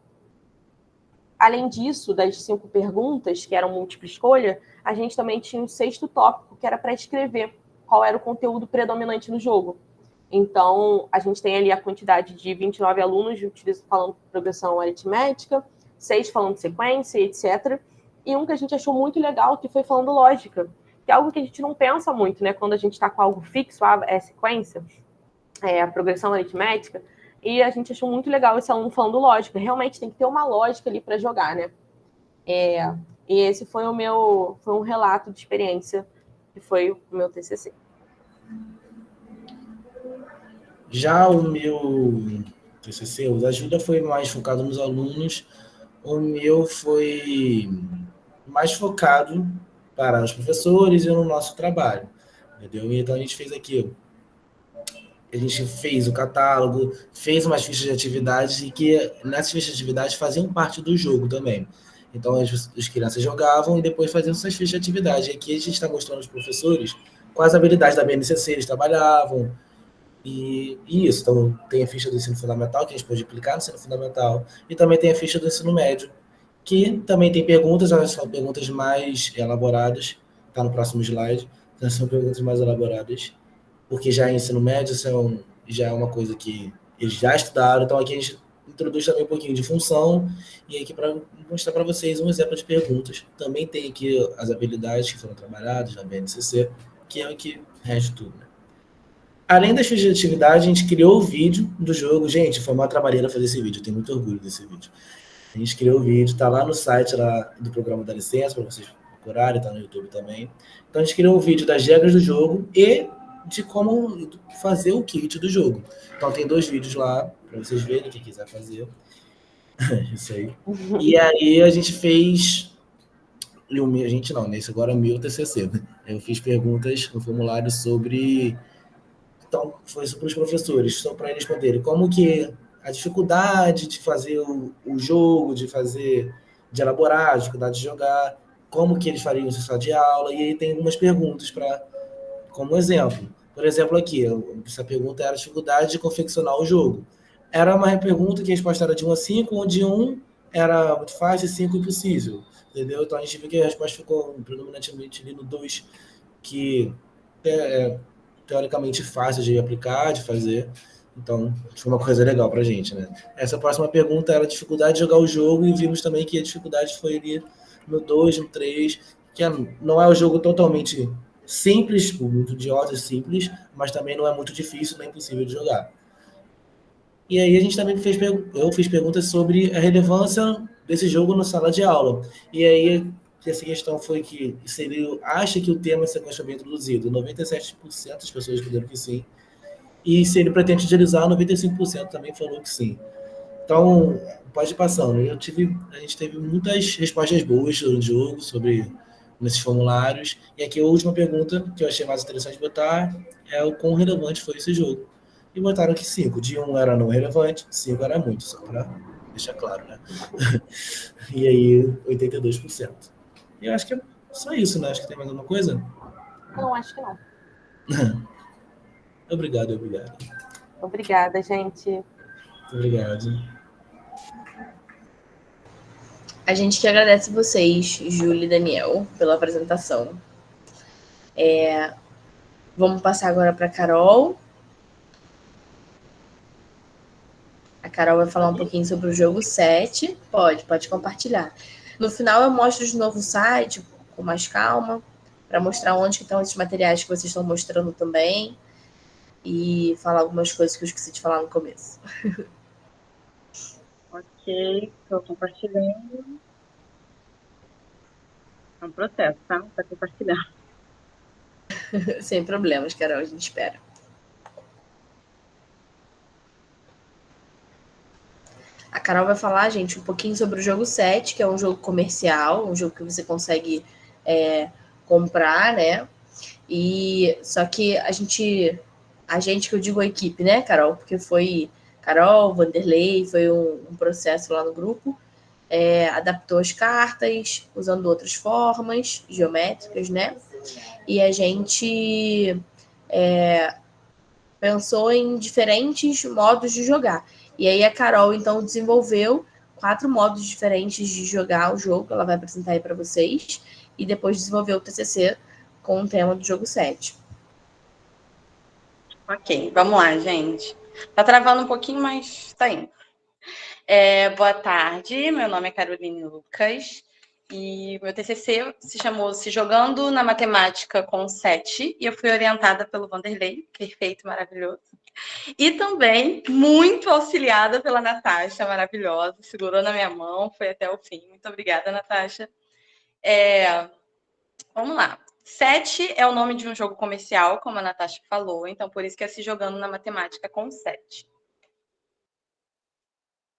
Além disso, das 5 perguntas, que eram múltipla escolha, a gente também tinha um 6º tópico, que era para escrever qual era o conteúdo predominante no jogo. Então, a gente tem ali a quantidade de 29 alunos falando progressão aritmética, 6 falando sequência, etc. E um que a gente achou muito legal, que foi falando lógica, que é algo que a gente não pensa muito, né? Quando a gente está com algo fixo, sequência, a progressão aritmética, e a gente achou muito legal esse aluno falando lógica. Realmente tem que ter uma lógica ali para jogar, né? E esse foi um relato de experiência, que foi o meu TCC. Já o meu TCC, o da Júlia foi mais focado nos alunos, o meu foi mais focado para os professores e no nosso trabalho, entendeu? Então a gente fez aqui, a gente fez o catálogo, fez umas fichas de atividades e que nessas fichas de atividades faziam parte do jogo também. Então as crianças jogavam e depois faziam suas fichas de atividade. E aqui a gente está mostrando aos professores quais habilidades da BNCC eles trabalhavam, e isso. Então tem a ficha do ensino fundamental, que a gente pode aplicar no ensino fundamental, e também tem a ficha do ensino médio, que também tem perguntas, elas são perguntas mais elaboradas, está no próximo slide, então são perguntas mais elaboradas, porque já em ensino médio já é uma coisa que eles já estudaram, então aqui a gente introduz também um pouquinho de função, e aqui para mostrar para vocês um exemplo de perguntas. Também tem aqui as habilidades que foram trabalhadas na BNCC, que é o que rege tudo, né? Além das fichas de atividade, a gente criou o vídeo do jogo. Gente, foi uma trabalheira fazer esse vídeo, eu tenho muito orgulho desse vídeo. A gente criou o vídeo, está lá no site lá do programa da licença, para vocês procurarem, está no YouTube também. Então a gente criou um vídeo das regras do jogo e de como fazer o kit do jogo. Então tem 2 vídeos lá, para vocês verem, quem quiser fazer. Isso aí. E aí a gente fez... A gente não, nesse agora é meu TCC. Né? Eu fiz perguntas no formulário sobre... Então, foi para os professores, só para eles responderem como que a dificuldade de fazer o jogo, de elaborar, a dificuldade de jogar, como que eles fariam isso em sala de aula, e aí tem algumas perguntas como exemplo. Por exemplo, aqui, essa pergunta era a dificuldade de confeccionar o jogo. Era uma pergunta que a resposta era de 1 a 5, onde 1 era muito fácil e 5 impossível. Entendeu? Então a gente viu que a resposta ficou predominantemente ali no 2, que é teoricamente fácil de aplicar, de fazer. Então, foi uma coisa legal pra gente, né? Essa próxima pergunta era a dificuldade de jogar o jogo, e vimos também que a dificuldade foi ali no 2, no 3, que não é um jogo totalmente simples, muito idiota e simples, mas também não é muito difícil, nem impossível de jogar. E aí a gente também eu fiz perguntas sobre a relevância desse jogo na sala de aula. E aí essa questão foi que seria, acha que o tema sequência bem introduzido? 97% das pessoas responderam que sim. E se ele pretende utilizar, 95% também falou que sim. Então, pode ir passando. A gente teve muitas respostas boas no jogo, nesses formulários. E aqui a última pergunta, que eu achei mais interessante botar, é o quão relevante foi esse jogo. E botaram que 5. De 1 era não relevante, 5 era muito, só para deixar claro, né? E aí, 82%. E eu acho que é só isso, né? Acho que tem mais alguma coisa? Não, acho que não. Obrigado. Obrigada, gente. Muito obrigado. A gente que agradece vocês, Júlia e Daniel, pela apresentação. Vamos passar agora para a Carol. A Carol vai falar um pouquinho sobre o jogo 7. Pode compartilhar. No final eu mostro de novo o site com mais calma, para mostrar onde estão esses materiais que vocês estão mostrando também, e falar algumas coisas que eu esqueci de falar no começo. Ok, estou compartilhando. É um processo, tá? Está compartilhando. Sem problemas, Carol, a gente espera. A Carol vai falar, gente, um pouquinho sobre o jogo 7, que é um jogo comercial, um jogo que você consegue comprar, né? E só que a gente que eu digo a equipe, né, Carol? Porque foi Carol, Vanderlei, foi um processo lá no grupo, adaptou as cartas, usando outras formas geométricas, né? E a gente pensou em diferentes modos de jogar. E aí a Carol, então, desenvolveu 4 modos diferentes de jogar o jogo, que ela vai apresentar aí para vocês, e depois desenvolveu o TCC com o tema do jogo 7. Ok, vamos lá, gente. Tá travando um pouquinho, mas tá indo. Boa tarde, meu nome é Caroline Lucas e meu TCC se chamou Se Jogando na Matemática com 7 e eu fui orientada pelo Vanderlei, perfeito, maravilhoso. E também muito auxiliada pela Natasha, maravilhosa, segurou na minha mão, foi até o fim. Muito obrigada, Natasha. Vamos lá. 7 é o nome de um jogo comercial, como a Natasha falou, então por isso que é Se Jogando na Matemática com 7.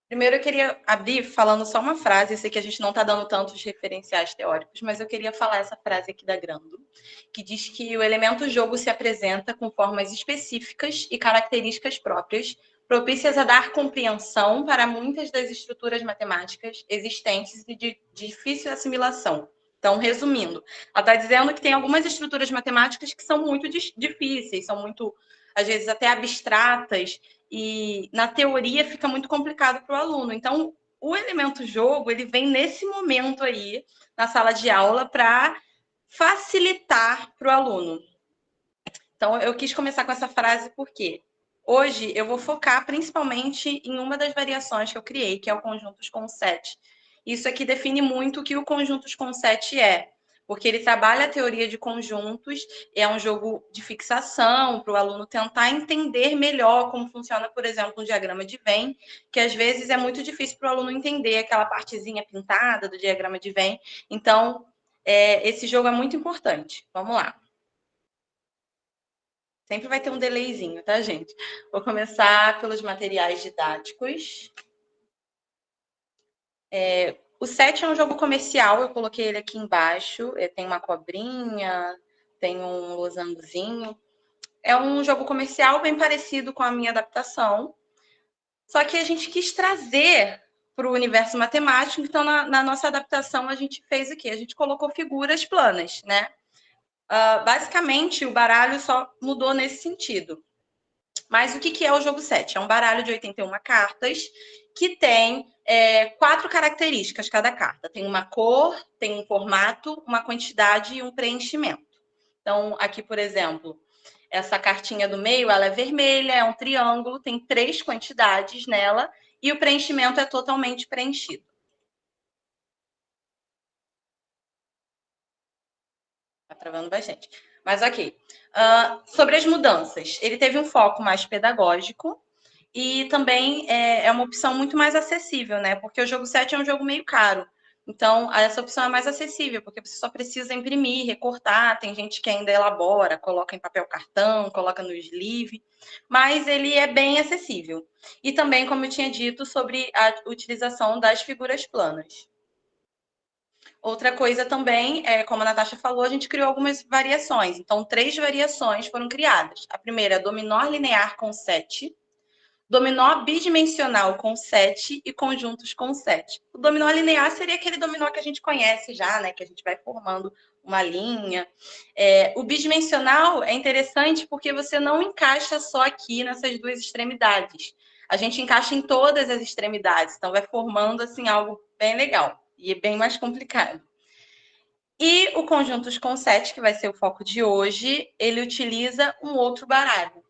Primeiro eu queria abrir falando só uma frase, eu sei que a gente não está dando tantos referenciais teóricos, mas eu queria falar essa frase aqui da Grando, que diz que o elemento jogo se apresenta com formas específicas e características próprias, propícias a dar compreensão para muitas das estruturas matemáticas existentes e de difícil assimilação. Então, resumindo, ela está dizendo que tem algumas estruturas matemáticas que são muito difíceis, são muito, às vezes, até abstratas, e na teoria fica muito complicado para o aluno. Então, o elemento jogo, ele vem nesse momento aí, na sala de aula, para facilitar para o aluno. Então, eu quis começar com essa frase porque hoje eu vou focar principalmente em uma das variações que eu criei, que é o conjuntos com 7. Isso aqui define muito o que o conjuntos com 7 é. porque ele trabalha a teoria de conjuntos, é um jogo de fixação para o aluno tentar entender melhor como funciona, por exemplo, um diagrama de Venn, que às vezes é muito difícil para o aluno entender aquela partezinha pintada do diagrama de Venn. Então, esse jogo é muito importante. Vamos lá. Sempre vai ter um delayzinho, tá, gente? Vou começar pelos materiais didáticos. O 7 é um jogo comercial, eu coloquei ele aqui embaixo. Tem uma cobrinha, tem um losangozinho. É um jogo comercial bem parecido com a minha adaptação. Só que a gente quis trazer para o universo matemático, então na nossa adaptação a gente fez o quê? A gente colocou figuras planas, né? Basicamente, o baralho só mudou nesse sentido. Mas o que é o jogo 7? É um baralho de 81 cartas que tem 4 características cada carta. Tem uma cor, tem um formato, uma quantidade e um preenchimento. Então, aqui, por exemplo, essa cartinha do meio, ela é vermelha, é um triângulo, tem 3 quantidades nela e o preenchimento é totalmente preenchido. Tá travando bastante. Mas ok. Sobre as mudanças, ele teve um foco mais pedagógico e também é uma opção muito mais acessível, né? Porque o jogo 7 é um jogo meio caro. Então, essa opção é mais acessível, porque você só precisa imprimir, recortar. Tem gente que ainda elabora, coloca em papel cartão, coloca no sleeve. Mas ele é bem acessível. E também, como eu tinha dito, sobre a utilização das figuras planas. Outra coisa também, como a Natasha falou, a gente criou algumas variações. Então, 3 variações foram criadas. A primeira é dominó linear com 7, dominó bidimensional com 7 e conjuntos com 7. O dominó linear seria aquele dominó que a gente conhece já, né? Que a gente vai formando uma linha. O bidimensional é interessante porque você não encaixa só aqui nessas 2 extremidades. A gente encaixa em todas as extremidades. Então, vai formando assim algo bem legal. E é bem mais complicado. E o conjuntos com 7, que vai ser o foco de hoje, ele utiliza um outro baralho.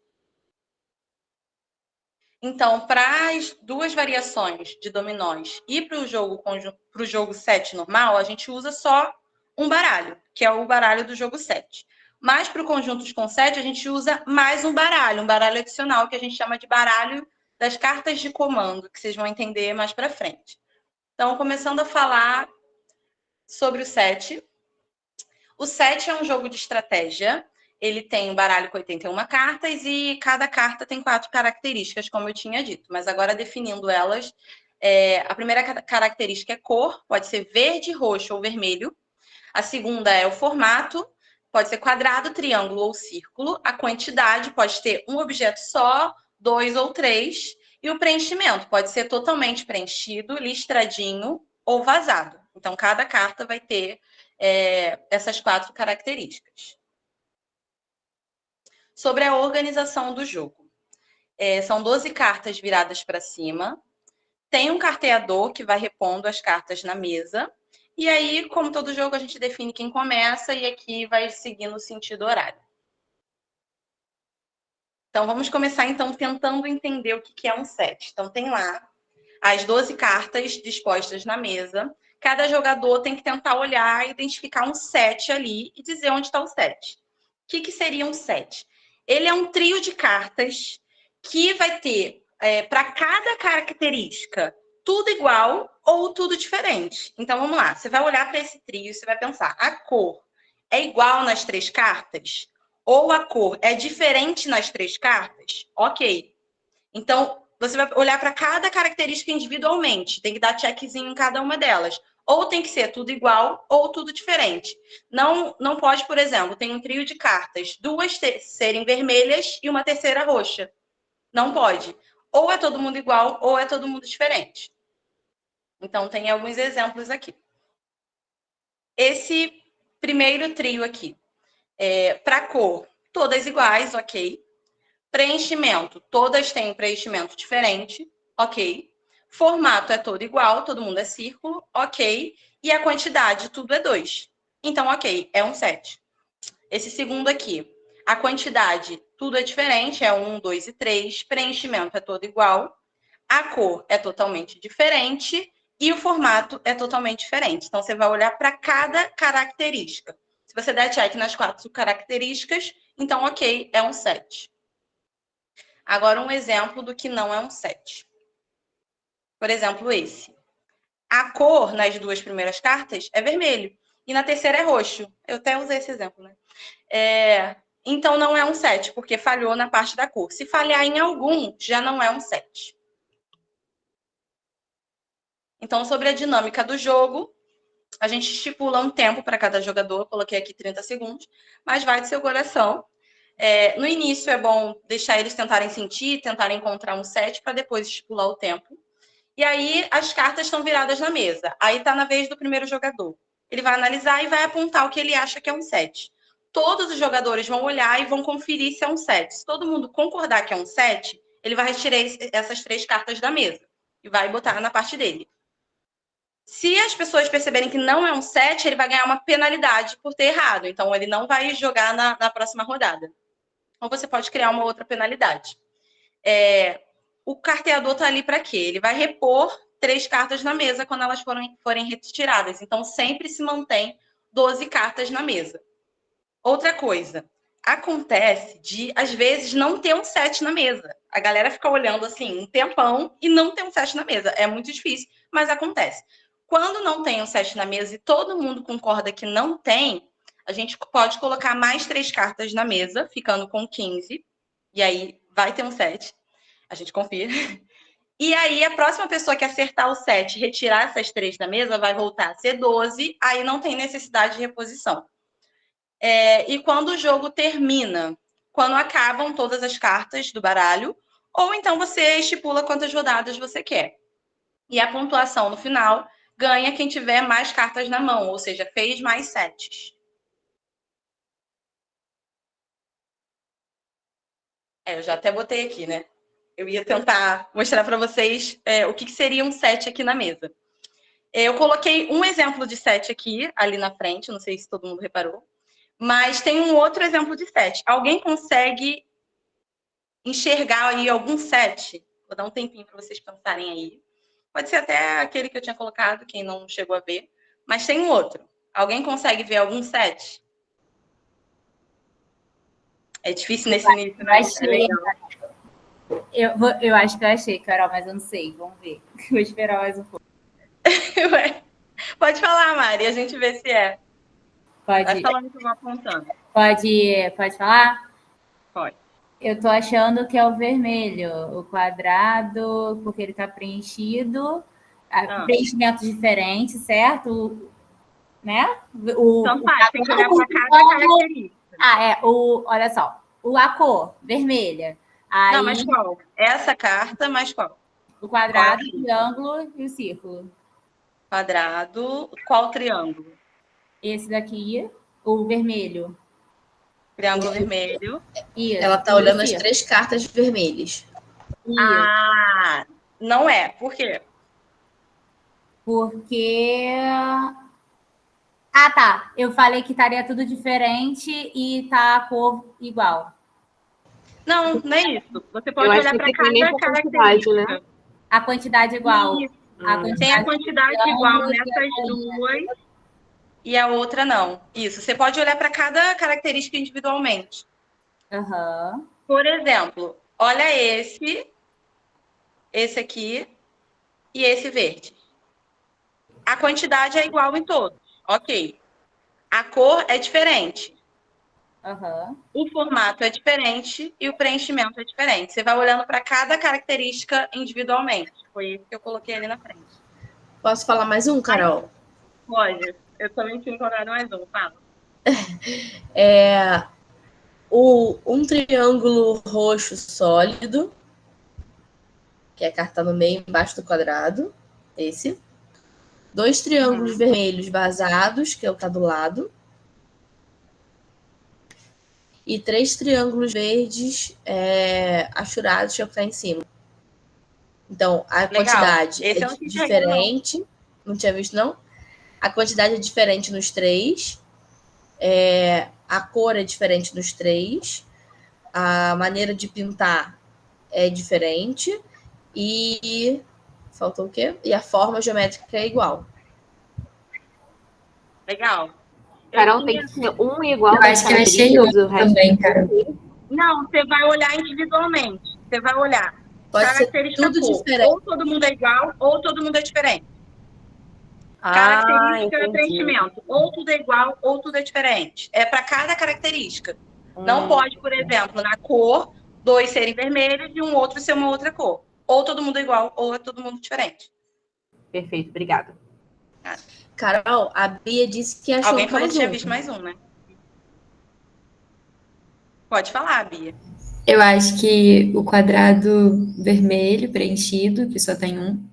Então, para as 2 variações de dominós e para o jogo 7 normal, a gente usa só um baralho, que é o baralho do jogo 7. Mas para o conjuntos com 7, a gente usa mais um baralho adicional, que a gente chama de baralho das cartas de comando, que vocês vão entender mais para frente. Então, começando a falar sobre o 7. O 7 é um jogo de estratégia. Ele tem um baralho com 81 cartas e cada carta tem 4 características, como eu tinha dito. Mas agora, definindo elas, a primeira característica é cor, pode ser verde, roxo ou vermelho. A segunda é o formato, pode ser quadrado, triângulo ou círculo. A quantidade pode ter um objeto só, 2 ou 3. E o preenchimento pode ser totalmente preenchido, listradinho ou vazado. Então, cada carta vai ter essas 4 características. Sobre a organização do jogo. São 12 cartas viradas para cima. Tem um carteador que vai repondo as cartas na mesa. E aí, como todo jogo, a gente define quem começa e aqui vai seguindo o sentido horário. Então, vamos começar, então, tentando entender o que é um 7. Então, tem lá as 12 cartas dispostas na mesa. Cada jogador tem que tentar olhar, identificar um 7 ali e dizer onde está o 7. O que seria um 7? Ele é um trio de cartas que vai ter, para cada característica, tudo igual ou tudo diferente. Então, vamos lá. Você vai olhar para esse trio e você vai pensar, a cor é igual nas 3 cartas? Ou a cor é diferente nas 3 cartas? Ok. Então, você vai olhar para cada característica individualmente. Tem que dar checkzinho em cada uma delas. Ou tem que ser tudo igual ou tudo diferente. Não pode, por exemplo, tem um trio de cartas, 2 serem vermelhas e uma terceira roxa. Não pode. Ou é todo mundo igual ou é todo mundo diferente. Então, tem alguns exemplos aqui. Esse primeiro trio aqui. Para cor, todas iguais, ok. Preenchimento, todas têm um preenchimento diferente, ok. Formato é todo igual, todo mundo é círculo, ok. E a quantidade, tudo é 2. Então, ok, é um 7. Esse segundo aqui, a quantidade, tudo é diferente, é 1, 2 e 3. Preenchimento é todo igual. A cor é totalmente diferente e o formato é totalmente diferente. Então, você vai olhar para cada característica. Se você der check nas 4 características, então, ok, é um set. Agora, um exemplo do que não é um set. Por exemplo, esse. A cor nas 2 primeiras cartas é vermelho e na terceira é roxo. Eu até usei esse exemplo, né? Então, não é um set, porque falhou na parte da cor. Se falhar em algum, já não é um set. Então, sobre a dinâmica do jogo, a gente estipula um tempo para cada jogador. Eu coloquei aqui 30 segundos, mas vai do seu coração. No início, é bom deixar eles tentarem sentir, tentarem encontrar um set, para depois estipular o tempo. E aí, as cartas estão viradas na mesa. Aí está na vez do primeiro jogador. Ele vai analisar e vai apontar o que ele acha que é um set. Todos os jogadores vão olhar e vão conferir se é um set. Se todo mundo concordar que é um set, ele vai retirar essas 3 cartas da mesa e vai botar na parte dele. Se as pessoas perceberem que não é um set, ele vai ganhar uma penalidade por ter errado. Então, ele não vai jogar na próxima rodada. Ou você pode criar uma outra penalidade. O carteador está ali para quê? Ele vai repor 3 cartas na mesa quando elas forem retiradas. Então, sempre se mantém 12 cartas na mesa. Outra coisa, acontece de, às vezes, não ter um set na mesa. A galera fica olhando, assim, um tempão e não tem um set na mesa. É muito difícil, mas acontece. Quando não tem um set na mesa e todo mundo concorda que não tem, a gente pode colocar mais 3 cartas na mesa, ficando com 15. E aí, vai ter um set. A gente confia. E aí, a próxima pessoa que acertar o set, retirar essas 3 da mesa, vai voltar a ser 12. Aí não tem necessidade de reposição. E quando o jogo termina, quando acabam todas as cartas do baralho, ou então você estipula quantas rodadas você quer. E a pontuação no final ganha quem tiver mais cartas na mão, ou seja, fez mais sets. Eu já até botei aqui, né? Eu ia tentar mostrar para vocês o que seria um set aqui na mesa. Eu coloquei um exemplo de set aqui, ali na frente, não sei se todo mundo reparou. Mas tem um outro exemplo de set. Alguém consegue enxergar aí algum set? Vou dar um tempinho para vocês pensarem aí. Pode ser até aquele que eu tinha colocado, quem não chegou a ver. Mas tem um outro. Alguém consegue ver algum set? É difícil nesse início, né? Eu acho que eu achei, Carol, mas eu não sei. Vamos ver. Vou esperar mais um pouco. Pode falar, Mari, a gente vê se é. Pode. Vai falando que eu vou apontando. Pode falar? Pode. Eu tô achando que é o vermelho, o quadrado, porque ele tá preenchido. Preenchimentos diferentes, certo? Né? Então faz, tem que olhar para cada característica. Olha só. A cor, vermelha. Aí, não, mas qual? Essa carta, mas qual? O quadrado, o triângulo e o círculo. Quadrado, qual triângulo? Esse daqui, o vermelho. Triângulo vermelho. Isso, ela tá olhando as 3 cartas vermelhas. Isso. Não é. Por quê? Porque... tá. Eu falei que estaria tudo diferente e tá a cor igual. Não é isso. Você pode olhar para cada característica. Né? A quantidade igual. Tem a quantidade igual nessas 2 e a outra não. Isso. Você pode olhar para cada característica individualmente. Uhum. Por exemplo, olha esse aqui e esse verde. A quantidade é igual em todos. Ok. A cor é diferente. Uhum. O formato é diferente e o preenchimento é diferente. Você vai olhando para cada característica individualmente. Foi isso que eu coloquei ali na frente. Posso falar mais um, Carol? Pode. Eu também tinha encontrado mais um. Fala. Um triângulo roxo sólido, que é a carta no meio, embaixo do quadrado. Esse. 2 triângulos vermelhos vazados, que é o que tá do lado. E 3 triângulos verdes achurados, que é o que tá em cima. Então, a quantidade é diferente. Não tinha visto, não? A quantidade é diferente nos 3. A cor é diferente nos 3. A maneira de pintar é diferente. E Faltou o quê? E a forma geométrica é igual. Legal. Carol, tem que ser um igual Eu das acho que eu achei características, o outro resto também, tem que ser cara. inteiro. Não, você vai olhar individualmente. Você vai olhar Pode ser característica tudo cor. diferente. Ou todo mundo é igual, ou todo mundo é diferente. Ah, Característica entendi. preenchimento. Ou tudo é igual, ou tudo é diferente. É para cada característica. Não pode, por exemplo, na cor, 2 serem vermelhos e um outro ser uma outra cor. Ou todo mundo é igual, ou é todo mundo diferente. Perfeito, obrigada. Carol, a Bia disse que achou Alguém falou mais que tinha um. visto mais um, né? Pode falar, Bia. Eu acho que o quadrado vermelho preenchido, que só tem um.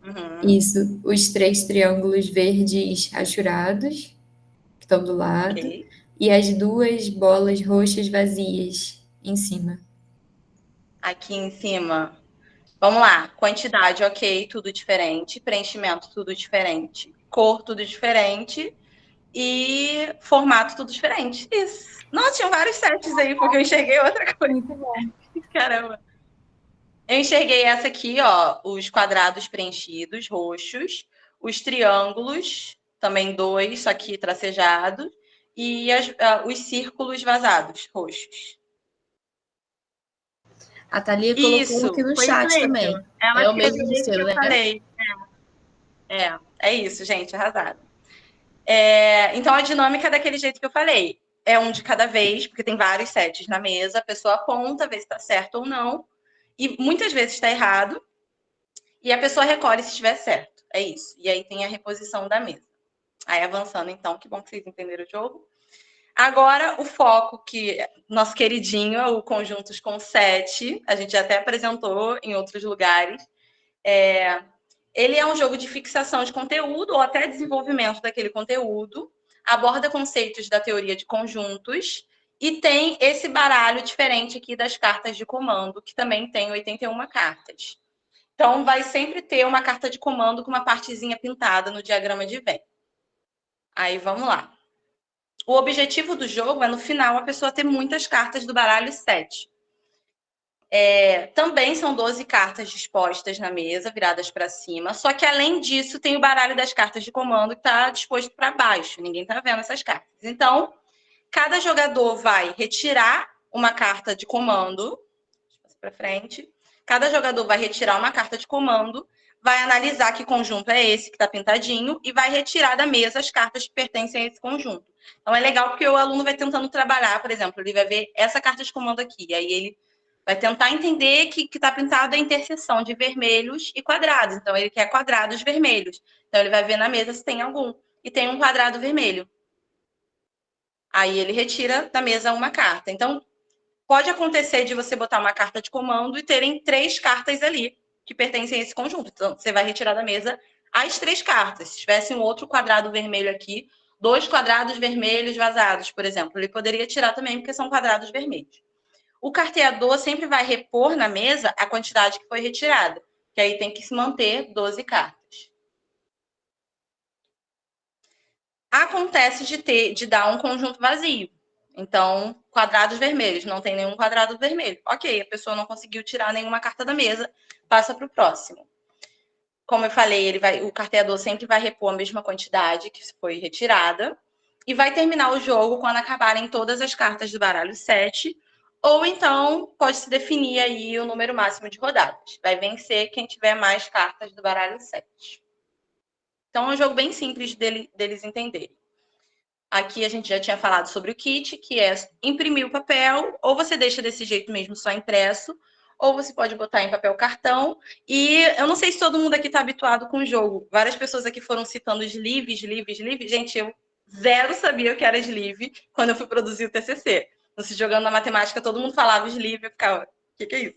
Uhum. Isso. Os 3 triângulos verdes rachurados, que estão do lado. Ok. E as 2 bolas roxas vazias em cima. Aqui em cima. Vamos lá. Quantidade, ok, tudo diferente. Preenchimento, tudo diferente. Cor, tudo diferente. E formato, tudo diferente. Isso. Nossa, tinham vários sets aí, porque eu enxerguei outra coisa. Muito bom. Caramba. Eu enxerguei essa aqui, ó. Os quadrados preenchidos, roxos. Os triângulos, também 2, só que tracejados. E os círculos vazados, roxos. A Thalia colocou Isso, aqui no foi chat isso mesmo. também. Ela É o escreveu mesmo do isso seu, que eu né? falei. É isso, gente, arrasado. Então, a dinâmica é daquele jeito que eu falei. É um de cada vez, porque tem vários sets na mesa, a pessoa aponta, vê se está certo ou não, e muitas vezes está errado, e a pessoa recolhe se estiver certo. É isso. E aí tem a reposição da mesa. Aí avançando, então, que bom que vocês entenderam o jogo. Agora, o foco, que nosso queridinho é o Conjuntos com 7, a gente já até apresentou em outros lugares. Ele é um jogo de fixação de conteúdo ou até desenvolvimento daquele conteúdo, aborda conceitos da teoria de conjuntos e tem esse baralho diferente aqui das cartas de comando, que também tem 81 cartas. Então, vai sempre ter uma carta de comando com uma partezinha pintada no diagrama de Venn. Aí, vamos lá. O objetivo do jogo é, no final, a pessoa ter muitas cartas do baralho 7. Também são 12 cartas dispostas na mesa, viradas para cima. Só que, além disso, tem o baralho das cartas de comando que está disposto para baixo. Ninguém está vendo essas cartas. Então, cada jogador vai retirar uma carta de comando. Para frente. Cada jogador vai retirar uma carta de comando, vai analisar que conjunto é esse que está pintadinho e vai retirar da mesa as cartas que pertencem a esse conjunto. Então, é legal porque o aluno vai tentando trabalhar, por exemplo, ele vai ver essa carta de comando aqui, e aí ele vai tentar entender que está pintado a interseção de vermelhos e quadrados. Então, ele quer quadrados vermelhos. Então, ele vai ver na mesa se tem algum. E tem um quadrado vermelho. Aí, ele retira da mesa uma carta. Então, pode acontecer de você botar uma carta de comando e terem 3 cartas ali que pertencem a esse conjunto. Então, você vai retirar da mesa as 3 cartas. Se tivesse um outro quadrado vermelho aqui, 2 quadrados vermelhos vazados, por exemplo, ele poderia tirar também, porque são quadrados vermelhos. O carteador sempre vai repor na mesa a quantidade que foi retirada, que aí tem que se manter 12 cartas. Acontece de dar um conjunto vazio. Então, quadrados vermelhos, não tem nenhum quadrado vermelho. Ok, a pessoa não conseguiu tirar nenhuma carta da mesa, passa para o próximo. Como eu falei, o carteador sempre vai repor a mesma quantidade que foi retirada e vai terminar o jogo quando acabarem todas as cartas do baralho 7, ou então pode-se definir aí o número máximo de rodadas. Vai vencer quem tiver mais cartas do baralho 7. Então, é um jogo bem simples deles entenderem. Aqui a gente já tinha falado sobre o kit, que é imprimir o papel, ou você deixa desse jeito mesmo, só impresso, ou você pode botar em papel cartão. E eu não sei se todo mundo aqui está habituado com o jogo. Várias pessoas aqui foram citando sleeve. Gente, eu zero sabia o que era sleeve quando eu fui produzir o TCC. No Se Jogando na Matemática, todo mundo falava sleeve, eu ficava, o que é isso?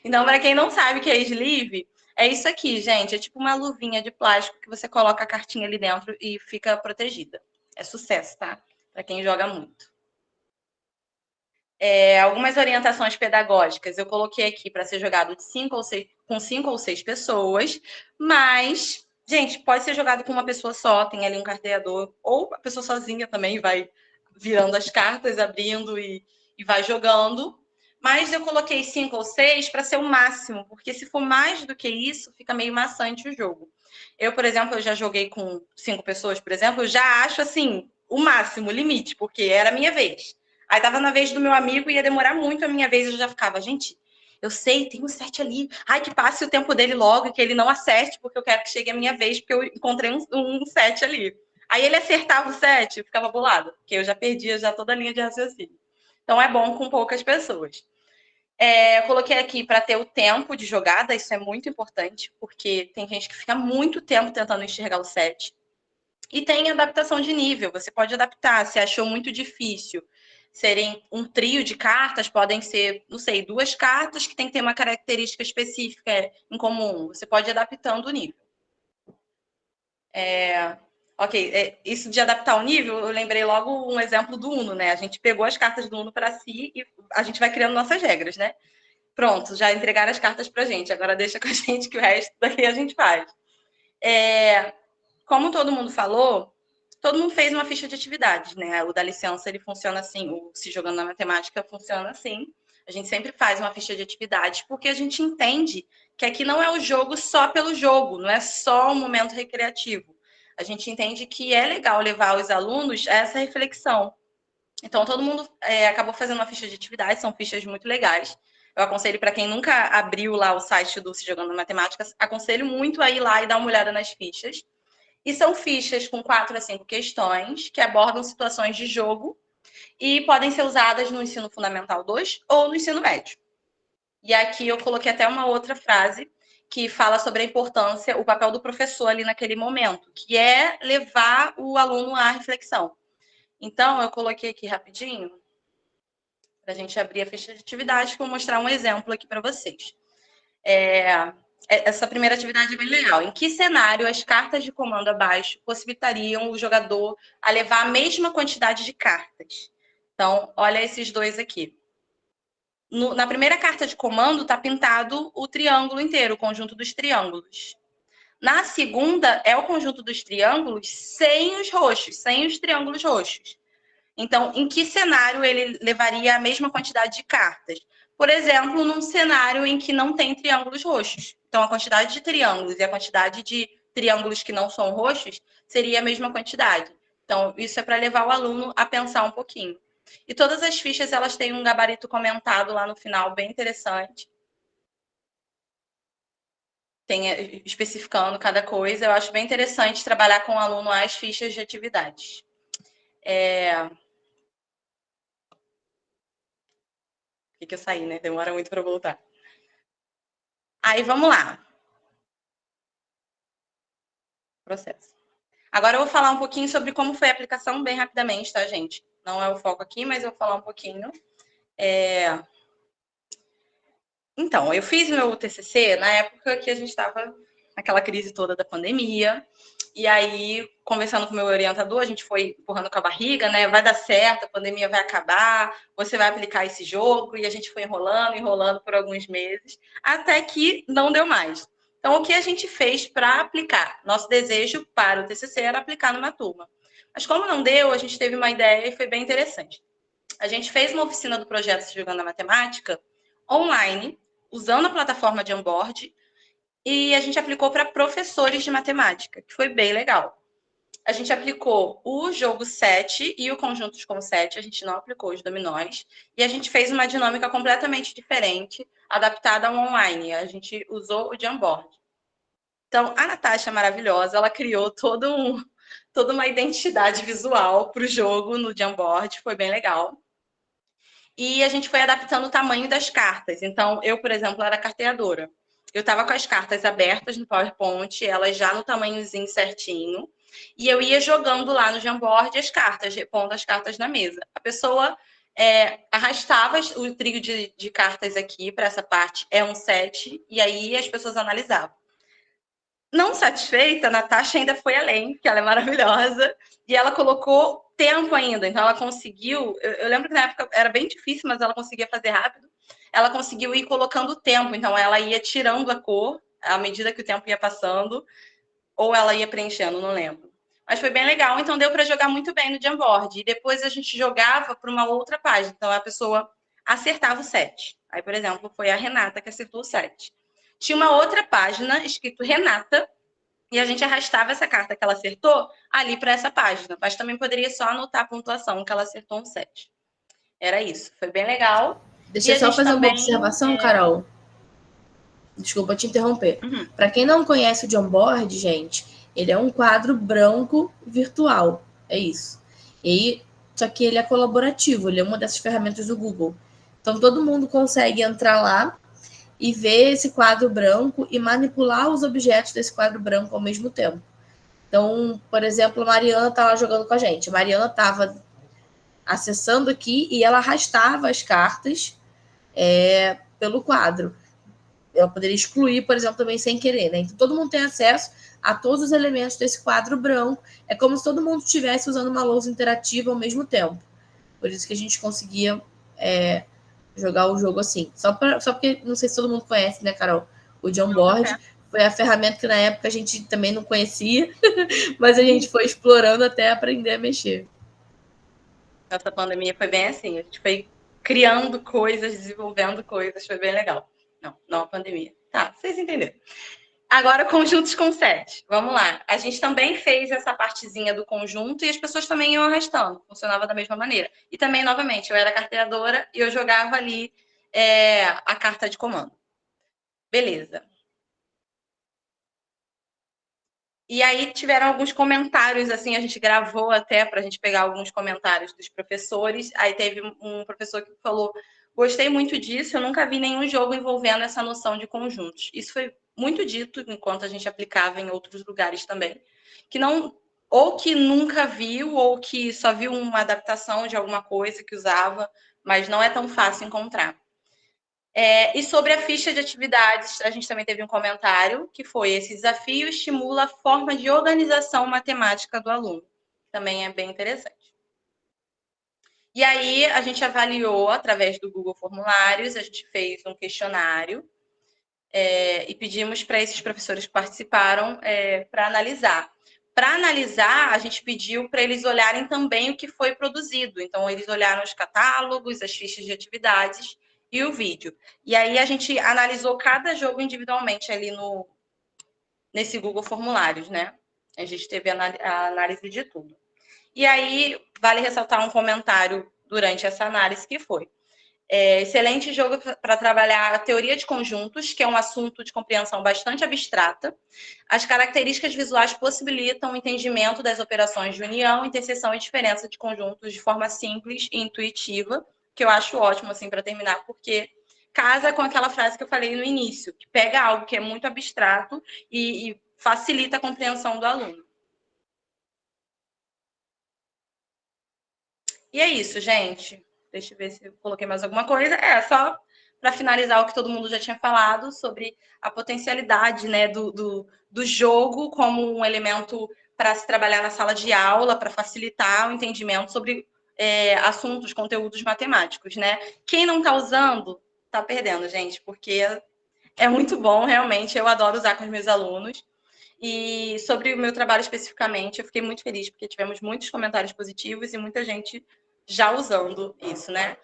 Então, para quem não sabe o que é sleeve, é isso aqui, gente. É tipo uma luvinha de plástico que você coloca a cartinha ali dentro e fica protegida. É sucesso, tá? Para quem joga muito. Algumas orientações pedagógicas eu coloquei aqui para ser jogado com 5 ou 6 pessoas, mas, gente, pode ser jogado com uma pessoa só, tem ali um carteador, ou a pessoa sozinha também vai virando as cartas, abrindo e vai jogando. Mas eu coloquei 5 ou 6 para ser o máximo, porque se for mais do que isso, fica meio maçante o jogo. Eu, por exemplo, eu já joguei com 5 pessoas, por exemplo, eu já acho assim, o máximo, o limite, porque era a minha vez. Aí tava na vez do meu amigo, ia demorar muito a minha vez, eu já ficava, gente, eu sei, tem um 7 ali. Ai, que passe o tempo dele logo, que ele não acerte, porque eu quero que chegue a minha vez, porque eu encontrei um 7 ali. Aí ele acertava o 7, eu ficava bolada, porque eu já perdia já toda a linha de raciocínio. Então é bom com poucas pessoas. Eu coloquei aqui para ter o tempo de jogada, isso é muito importante, porque tem gente que fica muito tempo tentando enxergar o 7. E tem adaptação de nível, você pode adaptar, se achou muito difícil serem um trio de cartas, podem ser, não sei, 2 cartas que tem que ter uma característica específica em comum. Você pode ir adaptando o nível. Ok, isso de adaptar o nível, eu lembrei logo um exemplo do Uno, né? A gente pegou as cartas do Uno para si e a gente vai criando nossas regras, né? Pronto, já entregaram as cartas para a gente, agora deixa com a gente que o resto daqui a gente faz. Como todo mundo falou, todo mundo fez uma ficha de atividades, né? O da licença, ele funciona assim, o Se Jogando na Matemática funciona assim. A gente sempre faz uma ficha de atividades, porque a gente entende que aqui não é o jogo só pelo jogo, não é só um momento recreativo. A gente entende que é legal levar os alunos a essa reflexão. Então, todo mundo acabou fazendo uma ficha de atividades, são fichas muito legais. Eu aconselho para quem nunca abriu lá o site do Se Jogando na Matemática, aconselho muito a ir lá e dar uma olhada nas fichas. E são fichas com 4 a 5 questões que abordam situações de jogo e podem ser usadas no ensino fundamental 2 ou no ensino médio. E aqui eu coloquei até uma outra frase que fala sobre a importância, o papel do professor ali naquele momento, que é levar o aluno à reflexão. Então, eu coloquei aqui rapidinho, para a gente abrir a ficha de atividade, que eu vou mostrar um exemplo aqui para vocês. Essa primeira atividade é bem legal. Em que cenário as cartas de comando abaixo possibilitariam o jogador a levar a mesma quantidade de cartas? Então, olha esses dois aqui. Na primeira carta de comando está pintado o triângulo inteiro, o conjunto dos triângulos. Na segunda é o conjunto dos triângulos sem os roxos, sem os triângulos roxos. Então, em que cenário ele levaria a mesma quantidade de cartas? Por exemplo, num cenário em que não tem triângulos roxos. Então, a quantidade de triângulos e a quantidade de triângulos que não são roxos seria a mesma quantidade. Então, isso é para levar o aluno a pensar um pouquinho. E todas as fichas, elas têm um gabarito comentado lá no final, bem interessante. Tem especificando cada coisa. Eu acho bem interessante trabalhar com o aluno as fichas de atividades. Por que eu saí, né? Demora muito para voltar. Aí, vamos lá. Processo. Agora eu vou falar um pouquinho sobre como foi a aplicação, bem rapidamente, tá, gente? Não é o foco aqui, mas eu vou falar um pouquinho. Então, eu fiz meu TCC na época que a gente estava naquela crise toda da pandemia. E aí, conversando com o meu orientador, a gente foi empurrando com a barriga, né? Vai dar certo, a pandemia vai acabar, você vai aplicar esse jogo. E a gente foi enrolando por alguns meses, até que não deu mais. Então, o que a gente fez para aplicar? Nosso desejo para o TCC era aplicar numa turma. Mas como não deu, a gente teve uma ideia e foi bem interessante. A gente fez uma oficina do projeto Se Jogando na Matemática online, usando a plataforma de onboard, e a gente aplicou para professores de matemática, que foi bem legal. A gente aplicou o jogo 7 e o conjuntos com 7, a gente não aplicou os dominós, e a gente fez uma dinâmica completamente diferente, adaptada ao online. A gente usou o Jamboard. Então, a Natasha maravilhosa, ela criou toda uma identidade visual para o jogo no Jamboard, foi bem legal. E a gente foi adaptando o tamanho das cartas. Então, eu, por exemplo, era carteadora. Eu estava com as cartas abertas no PowerPoint, elas já no tamanhozinho certinho, e eu ia jogando lá no Jamboard as cartas, repondo as cartas na mesa. A pessoa arrastava o trio de cartas aqui para essa parte, é um 7, e aí as pessoas analisavam. Não satisfeita, a Natasha ainda foi além, que ela é maravilhosa, e ela colocou tempo ainda. Então, ela conseguiu... Eu lembro que na época era bem difícil, mas ela conseguia fazer rápido. Ela conseguiu ir colocando tempo. Então, ela ia tirando a cor à medida que o tempo ia passando, ou ela ia preenchendo, não lembro. Mas foi bem legal. Então, deu para jogar muito bem no Jamboard. E depois a gente jogava para uma outra página. Então, a pessoa acertava o 7. Aí, por exemplo, foi a Renata que acertou o 7. Tinha uma outra página escrito Renata, e a gente arrastava essa carta que ela acertou ali para essa página. Mas também poderia só anotar a pontuação que ela acertou um 7. Era isso. Foi bem legal. Deixa eu só fazer uma observação, Carol. Desculpa te interromper. Para quem não conhece o Jamboard, gente, ele é um quadro branco virtual. É isso. Só que ele é colaborativo, ele é uma dessas ferramentas do Google. Então, todo mundo consegue entrar lá e ver esse quadro branco e manipular os objetos desse quadro branco ao mesmo tempo. Então, por exemplo, a Mariana está lá jogando com a gente. A Mariana estava acessando aqui e ela arrastava as cartas pelo quadro. Ela poderia excluir, por exemplo, também sem querer, né? Então, todo mundo tem acesso a todos os elementos desse quadro branco. É como se todo mundo estivesse usando uma lousa interativa ao mesmo tempo. Por isso que a gente conseguia jogar o jogo assim. Só porque, não sei se todo mundo conhece, né, Carol? O Jamboard foi a ferramenta que na época a gente também não conhecia, mas a gente foi explorando até aprender a mexer. Essa pandemia foi bem assim, a gente foi criando coisas, desenvolvendo coisas, foi bem legal. Não a pandemia. Tá, vocês entenderam. Agora, conjuntos com 7. Vamos lá. A gente também fez essa partezinha do conjunto e as pessoas também iam arrastando. Funcionava da mesma maneira. E também, novamente, eu era carteadora e eu jogava ali a carta de comando. Beleza. E aí tiveram alguns comentários, assim, a gente gravou até para a gente pegar alguns comentários dos professores. Aí teve um professor que falou: gostei muito disso, eu nunca vi nenhum jogo envolvendo essa noção de conjuntos. Isso foi muito dito enquanto a gente aplicava em outros lugares também. Que não, ou que nunca viu, ou que só viu uma adaptação de alguma coisa que usava, mas não é tão fácil encontrar. E sobre a ficha de atividades, a gente também teve um comentário, que foi: esse desafio estimula a forma de organização matemática do aluno. Também é bem interessante. E aí, a gente avaliou através do Google Formulários, a gente fez um questionário e pedimos para esses professores que participaram para analisar. Para analisar, a gente pediu para eles olharem também o que foi produzido. Então, eles olharam os catálogos, as fichas de atividades e o vídeo. E aí a gente analisou cada jogo individualmente ali nesse Google Formulários, né? A gente teve a análise de tudo. E aí, vale ressaltar um comentário durante essa análise que foi: excelente jogo para trabalhar a teoria de conjuntos, que é um assunto de compreensão bastante abstrata. As características visuais possibilitam o entendimento das operações de união, interseção e diferença de conjuntos de forma simples e intuitiva, que eu acho ótimo, assim, para terminar, porque casa com aquela frase que eu falei no início, que pega algo que é muito abstrato e facilita a compreensão do aluno. E é isso, gente. Deixa eu ver se eu coloquei mais alguma coisa. Só para finalizar o que todo mundo já tinha falado sobre a potencialidade, né, do jogo como um elemento para se trabalhar na sala de aula, para facilitar o entendimento sobre assuntos, conteúdos matemáticos, né? Quem não está usando, está perdendo, gente, porque é muito bom, realmente. Eu adoro usar com os meus alunos. E sobre o meu trabalho especificamente, eu fiquei muito feliz, porque tivemos muitos comentários positivos e muita gente já usando isso, né?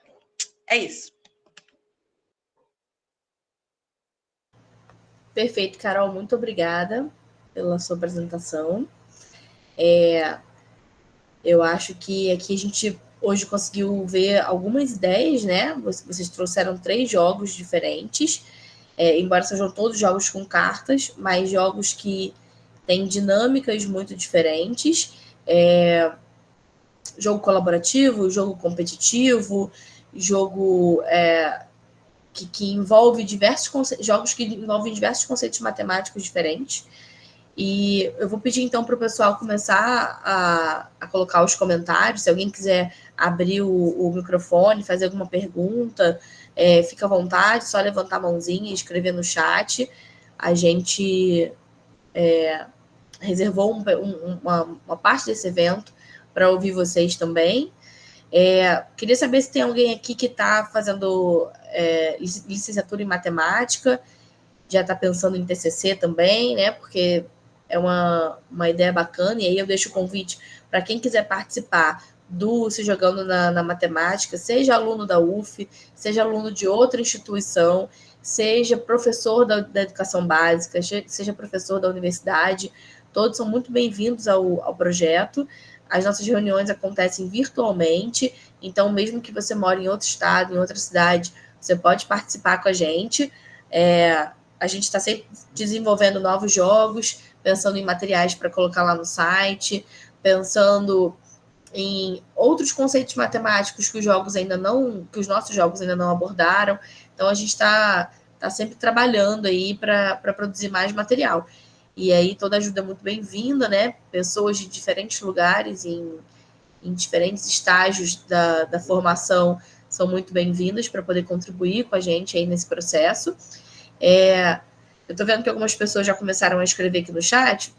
É isso. Perfeito, Carol. Muito obrigada pela sua apresentação. Eu acho que aqui a gente hoje conseguiu ver algumas ideias, né? Vocês trouxeram 3 jogos diferentes, embora sejam todos jogos com cartas, mas jogos que têm dinâmicas muito diferentes. Jogo colaborativo, jogo competitivo, jogo que envolve jogos que envolvem diversos conceitos matemáticos diferentes. E eu vou pedir, então, para o pessoal começar a colocar os comentários. Se alguém quiser abrir o microfone, fazer alguma pergunta, fica à vontade, só levantar a mãozinha e escrever no chat. A gente reservou uma parte desse evento para ouvir vocês também. Queria saber se tem alguém aqui que está fazendo licenciatura em matemática, já está pensando em TCC também, né? Porque é uma ideia bacana, e aí eu deixo o convite para quem quiser participar, do Se Jogando na Matemática, seja aluno da UF, seja aluno de outra instituição, seja professor da educação básica, seja professor da universidade, todos são muito bem-vindos ao projeto. As nossas reuniões acontecem virtualmente, então mesmo que você more em outro estado, em outra cidade, você pode participar com a gente. A gente está sempre desenvolvendo novos jogos, pensando em materiais para colocar lá no site, pensando em outros conceitos matemáticos que os nossos jogos ainda não abordaram. Então a gente está sempre trabalhando aí para produzir mais material. E aí toda ajuda é muito bem-vinda, né? Pessoas de diferentes lugares, em diferentes estágios da formação, são muito bem-vindas para poder contribuir com a gente aí nesse processo. Eu estou vendo que algumas pessoas já começaram a escrever aqui no chat.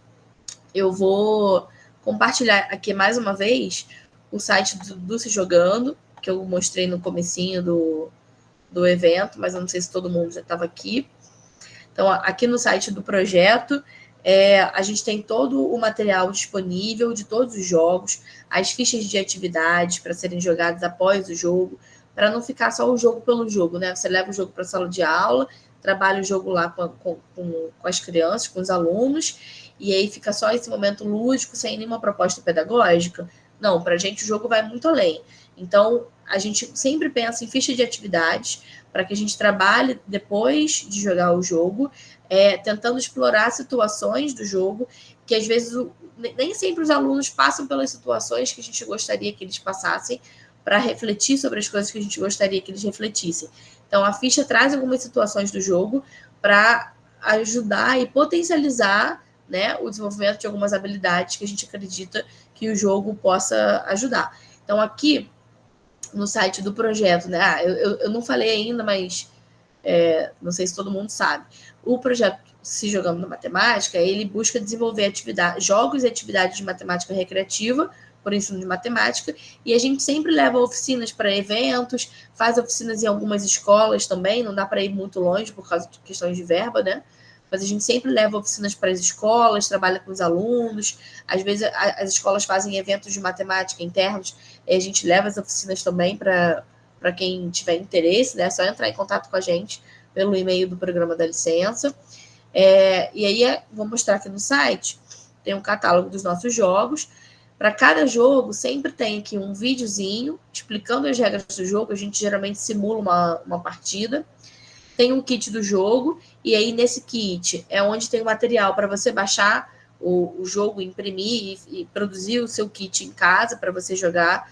Eu vou compartilhar aqui mais uma vez o site do Se Jogando, que eu mostrei no comecinho do evento, mas eu não sei se todo mundo já estava aqui. Então, aqui no site do projeto, a gente tem todo o material disponível de todos os jogos, as fichas de atividades para serem jogadas após o jogo, para não ficar só o jogo pelo jogo, né? Você leva o jogo para a sala de aula, trabalha o jogo lá com as crianças, com os alunos, e aí fica só esse momento lúdico, sem nenhuma proposta pedagógica. Não, para a gente o jogo vai muito além. Então, a gente sempre pensa em ficha de atividades para que a gente trabalhe depois de jogar o jogo, tentando explorar situações do jogo, que às vezes nem sempre os alunos passam pelas situações que a gente gostaria que eles passassem, para refletir sobre as coisas que a gente gostaria que eles refletissem. Então, a ficha traz algumas situações do jogo para ajudar e potencializar, né, o desenvolvimento de algumas habilidades que a gente acredita que o jogo possa ajudar. Então, aqui no site do projeto, né? Eu não falei ainda, mas não sei se todo mundo sabe. O projeto Se Jogando na Matemática, ele busca desenvolver jogos e atividades de matemática recreativa por ensino de matemática, e a gente sempre leva oficinas para eventos, faz oficinas em algumas escolas também, não dá para ir muito longe por causa de questões de verba, né? Mas a gente sempre leva oficinas para as escolas, trabalha com os alunos, às vezes as escolas fazem eventos de matemática internos, e a gente leva as oficinas também para quem tiver interesse, né? É só entrar em contato com a gente pelo e-mail do programa da licença. E aí, vou mostrar aqui no site, tem um catálogo dos nossos jogos. Para cada jogo, sempre tem aqui um videozinho explicando as regras do jogo. A gente geralmente simula uma partida. Tem um kit do jogo, e aí nesse kit é onde tem o material para você baixar o jogo, imprimir e produzir o seu kit em casa para você jogar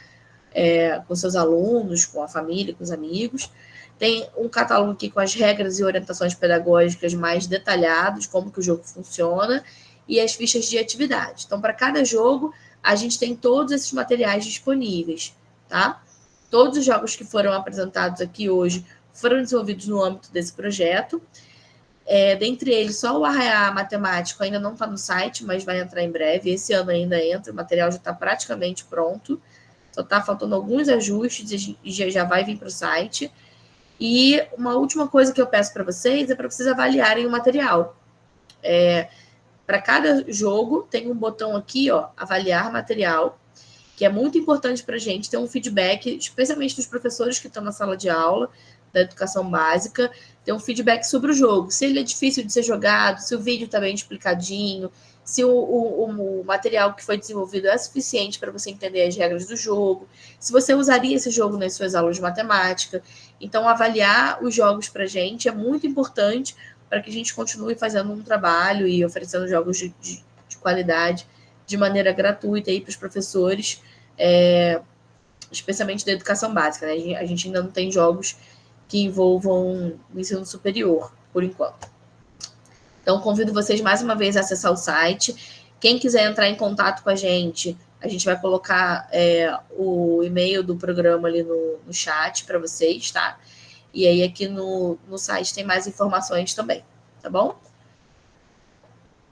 com seus alunos, com a família, com os amigos. Tem um catálogo aqui com as regras e orientações pedagógicas mais detalhados, como que o jogo funciona, e as fichas de atividade. Então, para cada jogo, a gente tem todos esses materiais disponíveis, tá? Todos os jogos que foram apresentados aqui hoje foram desenvolvidos no âmbito desse projeto. Dentre eles, só o Arraiá Matemático ainda não está no site, mas vai entrar em breve. Esse ano ainda entra, o material já está praticamente pronto. Só está faltando alguns ajustes e já vai vir para o site. E uma última coisa que eu peço para vocês é para vocês avaliarem o material. Para cada jogo, tem um botão aqui, ó, avaliar material, que é muito importante para a gente ter um feedback, especialmente dos professores que estão na sala de aula, da educação básica, ter um feedback sobre o jogo. Se ele é difícil de ser jogado, se o vídeo está bem explicadinho, se o material que foi desenvolvido é suficiente para você entender as regras do jogo, se você usaria esse jogo nas suas aulas de matemática. Então, avaliar os jogos para a gente é muito importante para que a gente continue fazendo um trabalho e oferecendo jogos de qualidade de maneira gratuita para os professores, especialmente da educação básica, né? A gente ainda não tem jogos que envolvam o ensino superior, por enquanto. Então, convido vocês mais uma vez a acessar o site. Quem quiser entrar em contato com a gente vai colocar o e-mail do programa ali no chat para vocês, tá? E aí aqui no site tem mais informações também, tá bom?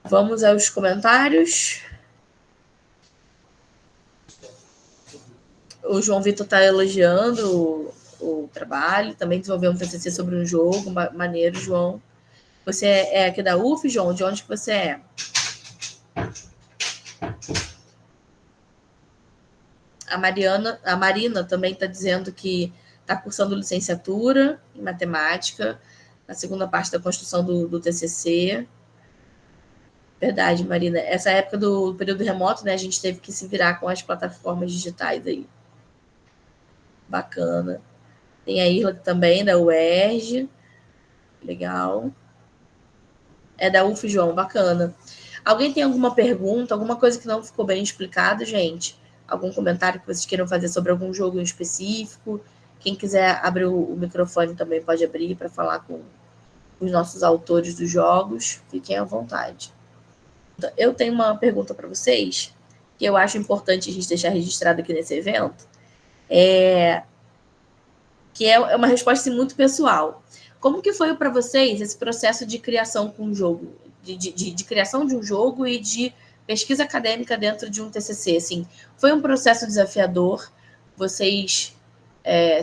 Vamos aos comentários. O João Vitor está elogiando o trabalho, também desenvolveu um TCC sobre um jogo, maneiro, João. Você é aqui da UF, João? De onde que você é? A Marina também está dizendo que está cursando licenciatura em matemática, na segunda parte da construção do TCC. Verdade, Marina. Essa época do período remoto, né, a gente teve que se virar com as plataformas digitais aí. Bacana. Tem a Irla também, da UERJ. Legal. É da UF, João. Bacana. Alguém tem alguma pergunta, alguma coisa que não ficou bem explicado, gente? Algum comentário que vocês queiram fazer sobre algum jogo em específico? Quem quiser abrir o microfone também pode abrir para falar com os nossos autores dos jogos. Fiquem à vontade. Eu tenho uma pergunta para vocês, que eu acho importante a gente deixar registrado aqui nesse evento, que é uma resposta muito pessoal. Como que foi para vocês esse processo de criação com o jogo, de criação de um jogo e de pesquisa acadêmica dentro de um TCC? Assim, foi um processo desafiador? Vocês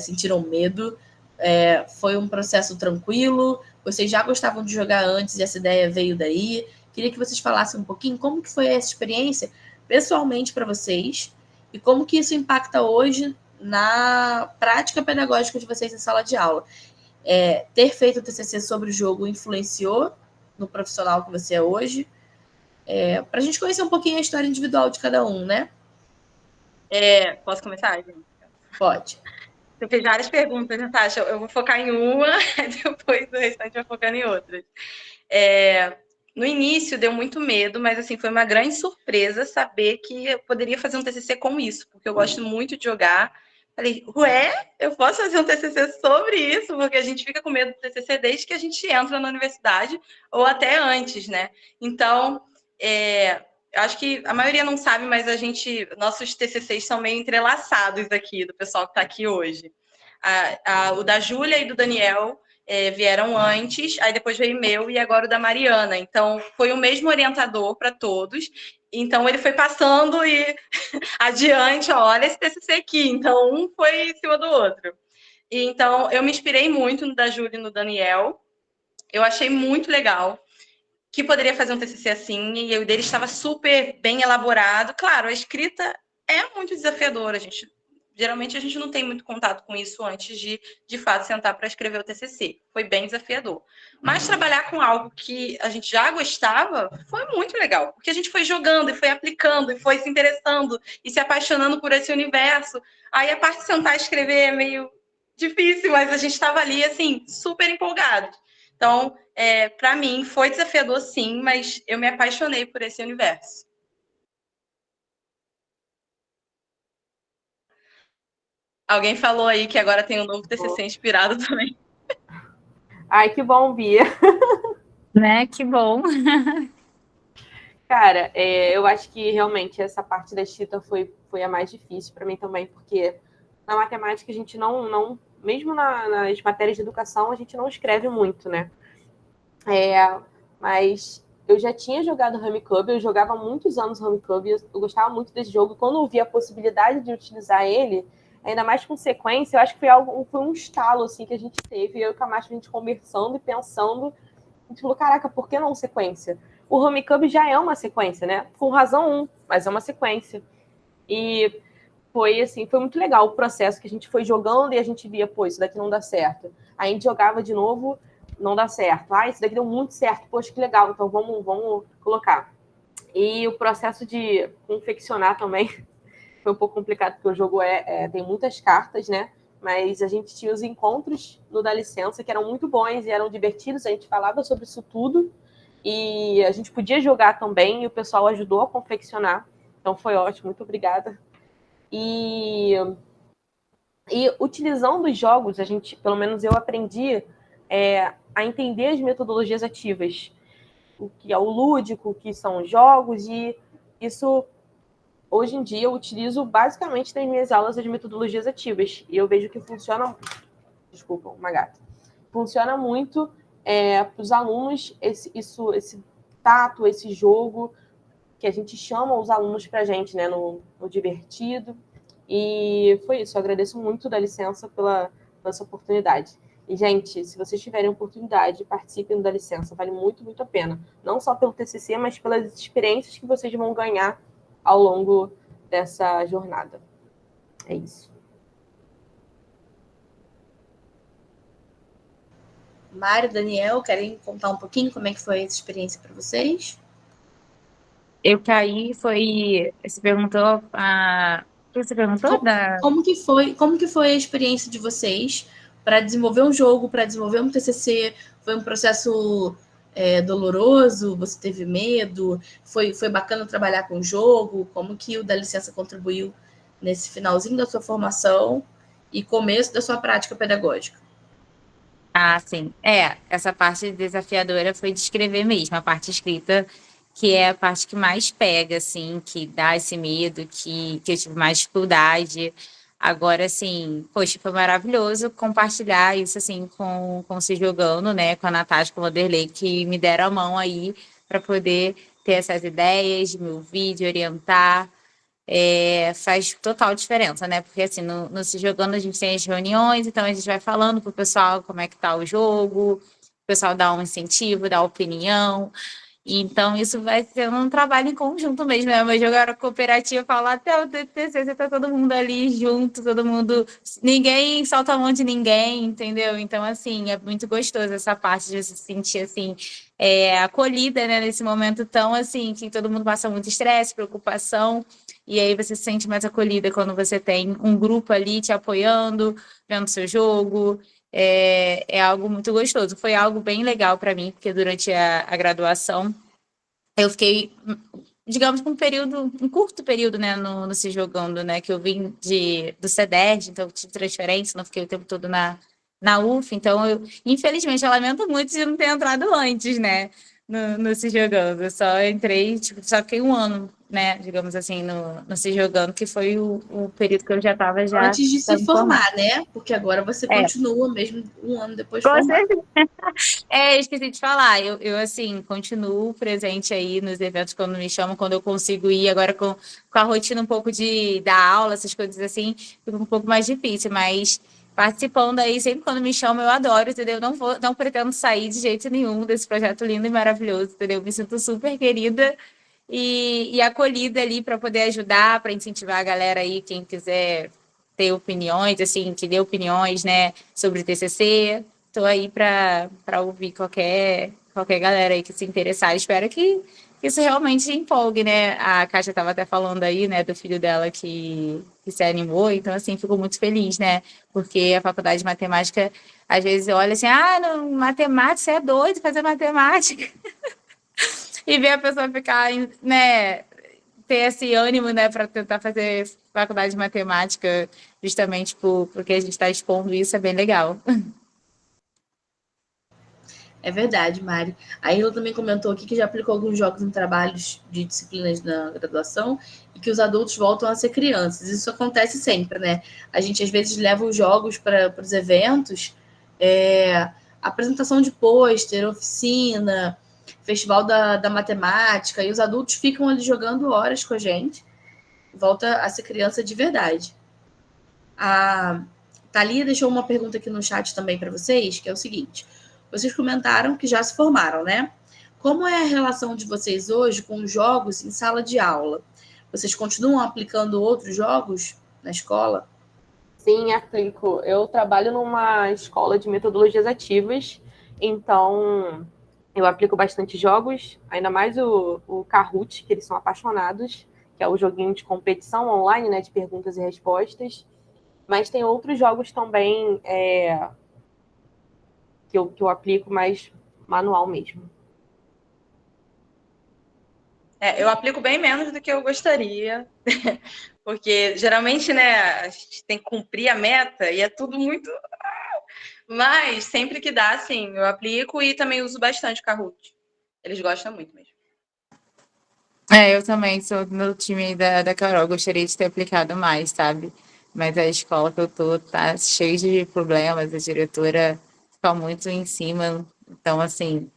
sentiram medo? Foi um processo tranquilo? Vocês já gostavam de jogar antes e essa ideia veio daí? Queria que vocês falassem um pouquinho como que foi essa experiência pessoalmente para vocês e como que isso impacta hoje na prática pedagógica de vocês em sala de aula. Ter feito o TCC sobre o jogo influenciou no profissional que você é hoje? Para a gente conhecer um pouquinho a história individual de cada um, né? Posso começar, gente? Pode. Você fez várias perguntas, Natasha. Eu vou focar em uma, depois o restante vai focando em outras. No início deu muito medo, mas assim, foi uma grande surpresa saber que eu poderia fazer um TCC com isso, porque eu gosto muito de jogar. Falei, eu posso fazer um TCC sobre isso? Porque a gente fica com medo do TCC desde que a gente entra na universidade, ou até antes, né? Então, acho que a maioria não sabe, mas nossos TCCs são meio entrelaçados aqui, do pessoal que está aqui hoje. O da Júlia e do Daniel vieram antes, aí depois veio o meu e agora o da Mariana. Então, foi o mesmo orientador para todos. Então, ele foi passando e adiante, olha esse TCC aqui. Então, um foi em cima do outro. Então, eu me inspirei muito no da Júlia e no Daniel. Eu achei muito legal que poderia fazer um TCC assim, e o dele estava super bem elaborado. Claro, a escrita é muito desafiadora, geralmente a gente não tem muito contato com isso antes de fato, sentar para escrever o TCC. Foi bem desafiador. Mas trabalhar com algo que a gente já gostava foi muito legal, porque a gente foi jogando e foi aplicando e foi se interessando e se apaixonando por esse universo. Aí a parte de sentar e escrever é meio difícil, mas a gente estava ali, assim, super empolgado. Então, para mim, foi desafiador, sim, mas eu me apaixonei por esse universo. Alguém falou aí que agora tem um novo TCC inspirado também. Ai, que bom, Bia. Né? Que bom. Cara, eu acho que realmente essa parte da escrita foi a mais difícil para mim também, porque na matemática a gente não mesmo nas matérias de educação, a gente não escreve muito, né? Mas eu já tinha jogado Rummy Cub, eu jogava há muitos anos Rummy Cub, eu gostava muito desse jogo. Quando eu vi a possibilidade de utilizar ele, ainda mais com sequência, eu acho que foi um estalo assim, que a gente teve, eu e o Camacho, a gente conversando e pensando, a gente falou, caraca, por que não sequência? O Rummy Cub já é uma sequência, né? Com razão mas é uma sequência. E foi muito legal o processo que a gente foi jogando e a gente via, pô, isso daqui não dá certo. Aí a gente jogava de novo, não dá certo. Isso daqui deu muito certo, poxa, que legal, então vamos colocar. E o processo de confeccionar também foi um pouco complicado, porque o jogo tem muitas cartas, né? Mas a gente tinha os encontros no Da Licença, que eram muito bons e eram divertidos, a gente falava sobre isso tudo, e a gente podia jogar também, e o pessoal ajudou a confeccionar, então foi ótimo, muito obrigada. E utilizando os jogos, pelo menos eu aprendi a entender as metodologias ativas, o que é o lúdico, o que são os jogos, e isso, hoje em dia, eu utilizo basicamente nas minhas aulas as metodologias ativas, e eu vejo que funciona... Desculpa, uma gata. Funciona muito para os alunos, esse tato, esse jogo, que a gente chama os alunos para a gente, né, no divertido. E foi isso, eu agradeço muito Da Licença pela essa oportunidade. E, gente, se vocês tiverem oportunidade, participem do Da Licença, vale muito, muito a pena. Não só pelo TCC, mas pelas experiências que vocês vão ganhar ao longo dessa jornada. É isso. Mário, Daniel, querem contar um pouquinho como é que foi essa experiência para vocês? Eu caí, Você perguntou o que você perguntou? Como que foi a experiência de vocês para desenvolver um jogo, para desenvolver um TCC? Foi um processo doloroso? Você teve medo? Foi bacana trabalhar com o jogo? Como que o Da Licença contribuiu nesse finalzinho da sua formação e começo da sua prática pedagógica? Ah, sim. Essa parte desafiadora foi de escrever mesmo, a parte escrita, que é a parte que mais pega, assim, que dá esse medo, que eu tive mais dificuldade. Agora, assim, poxa, foi maravilhoso compartilhar isso, assim, com Se Jogando, né, com a Natasha, com o Vanderlei, que me deram a mão aí para poder ter essas ideias, de me ouvir, de orientar. Faz total diferença, né? Porque assim, no Se Jogando a gente tem as reuniões, então a gente vai falando pro pessoal como é que tá o jogo, o pessoal dá um incentivo, dá opinião. Então, isso vai ser um trabalho em conjunto mesmo, né? Mas jogar cooperativa, falar até o TTC, você tá todo mundo ali junto, todo mundo. Ninguém solta a mão de ninguém, entendeu? Então, assim, é muito gostoso essa parte de se sentir, assim, acolhida, né? Nesse momento tão, assim, que todo mundo passa muito estresse, preocupação. E aí você se sente mais acolhida quando você tem um grupo ali te apoiando, vendo seu jogo. É algo muito gostoso. Foi algo bem legal para mim, porque durante a graduação eu fiquei, digamos, um curto período, né, no Se Jogando, né, que eu vim do CEDERJ, então eu tive transferência, não fiquei o tempo todo na UF, então infelizmente, eu lamento muito de não ter entrado antes, né, no Se Jogando. Eu só entrei, tipo, só fiquei um ano, né, digamos assim, no Se Jogando, que foi o período que eu já estava Antes de se formar, né? Porque agora você É. continua mesmo um ano depois de Com formar. certeza. Esqueci de falar. Eu, assim, continuo presente aí nos eventos quando me chamam, quando eu consigo ir. Agora, com a rotina um pouco de dar aula, essas coisas assim, fica um pouco mais difícil. Mas participando aí, sempre quando me chamam, eu adoro, entendeu? Não pretendo sair de jeito nenhum desse projeto lindo e maravilhoso, entendeu? Me sinto super querida e acolhida ali para poder ajudar, para incentivar a galera aí, quem quiser ter opiniões, assim, que dê opiniões, né, sobre o TCC. Estou aí para ouvir qualquer galera aí que se interessar. Espero que isso realmente empolgue, né? A Kátia estava até falando aí, né, do filho dela que se animou. Então, assim, fico muito feliz, né? Porque a faculdade de matemática, às vezes, olha assim, não, matemática, você é doido fazer matemática. E ver a pessoa ficar, né, ter esse ânimo, né, para tentar fazer faculdade de matemática, justamente porque a gente está expondo isso, é bem legal. É verdade, Mari. A Ila também comentou aqui que já aplicou alguns jogos em trabalhos de disciplinas na graduação e que os adultos voltam a ser crianças. Isso acontece sempre, né? A gente às vezes leva os jogos para os eventos, apresentação de pôster, oficina, festival da matemática, e os adultos ficam ali jogando horas com a gente. Volta a ser criança de verdade. A Thalia deixou uma pergunta aqui no chat também para vocês, que é o seguinte: vocês comentaram que já se formaram, né? Como é a relação de vocês hoje com jogos em sala de aula? Vocês continuam aplicando outros jogos na escola? Sim, aplico. Eu trabalho numa escola de metodologias ativas, então eu aplico bastante jogos, ainda mais o Kahoot, que eles são apaixonados, que é o joguinho de competição online, né, de perguntas e respostas. Mas tem outros jogos também que eu aplico mais manual mesmo. Eu aplico bem menos do que eu gostaria, porque geralmente, né, a gente tem que cumprir a meta e é tudo muito... Mas sempre que dá, sim, eu aplico e também uso bastante o Kahoot. Eles gostam muito mesmo. Eu também sou do time da Carol, gostaria de ter aplicado mais, sabe? Mas a escola que eu tô tá cheia de problemas, a diretora fica muito em cima, então, assim,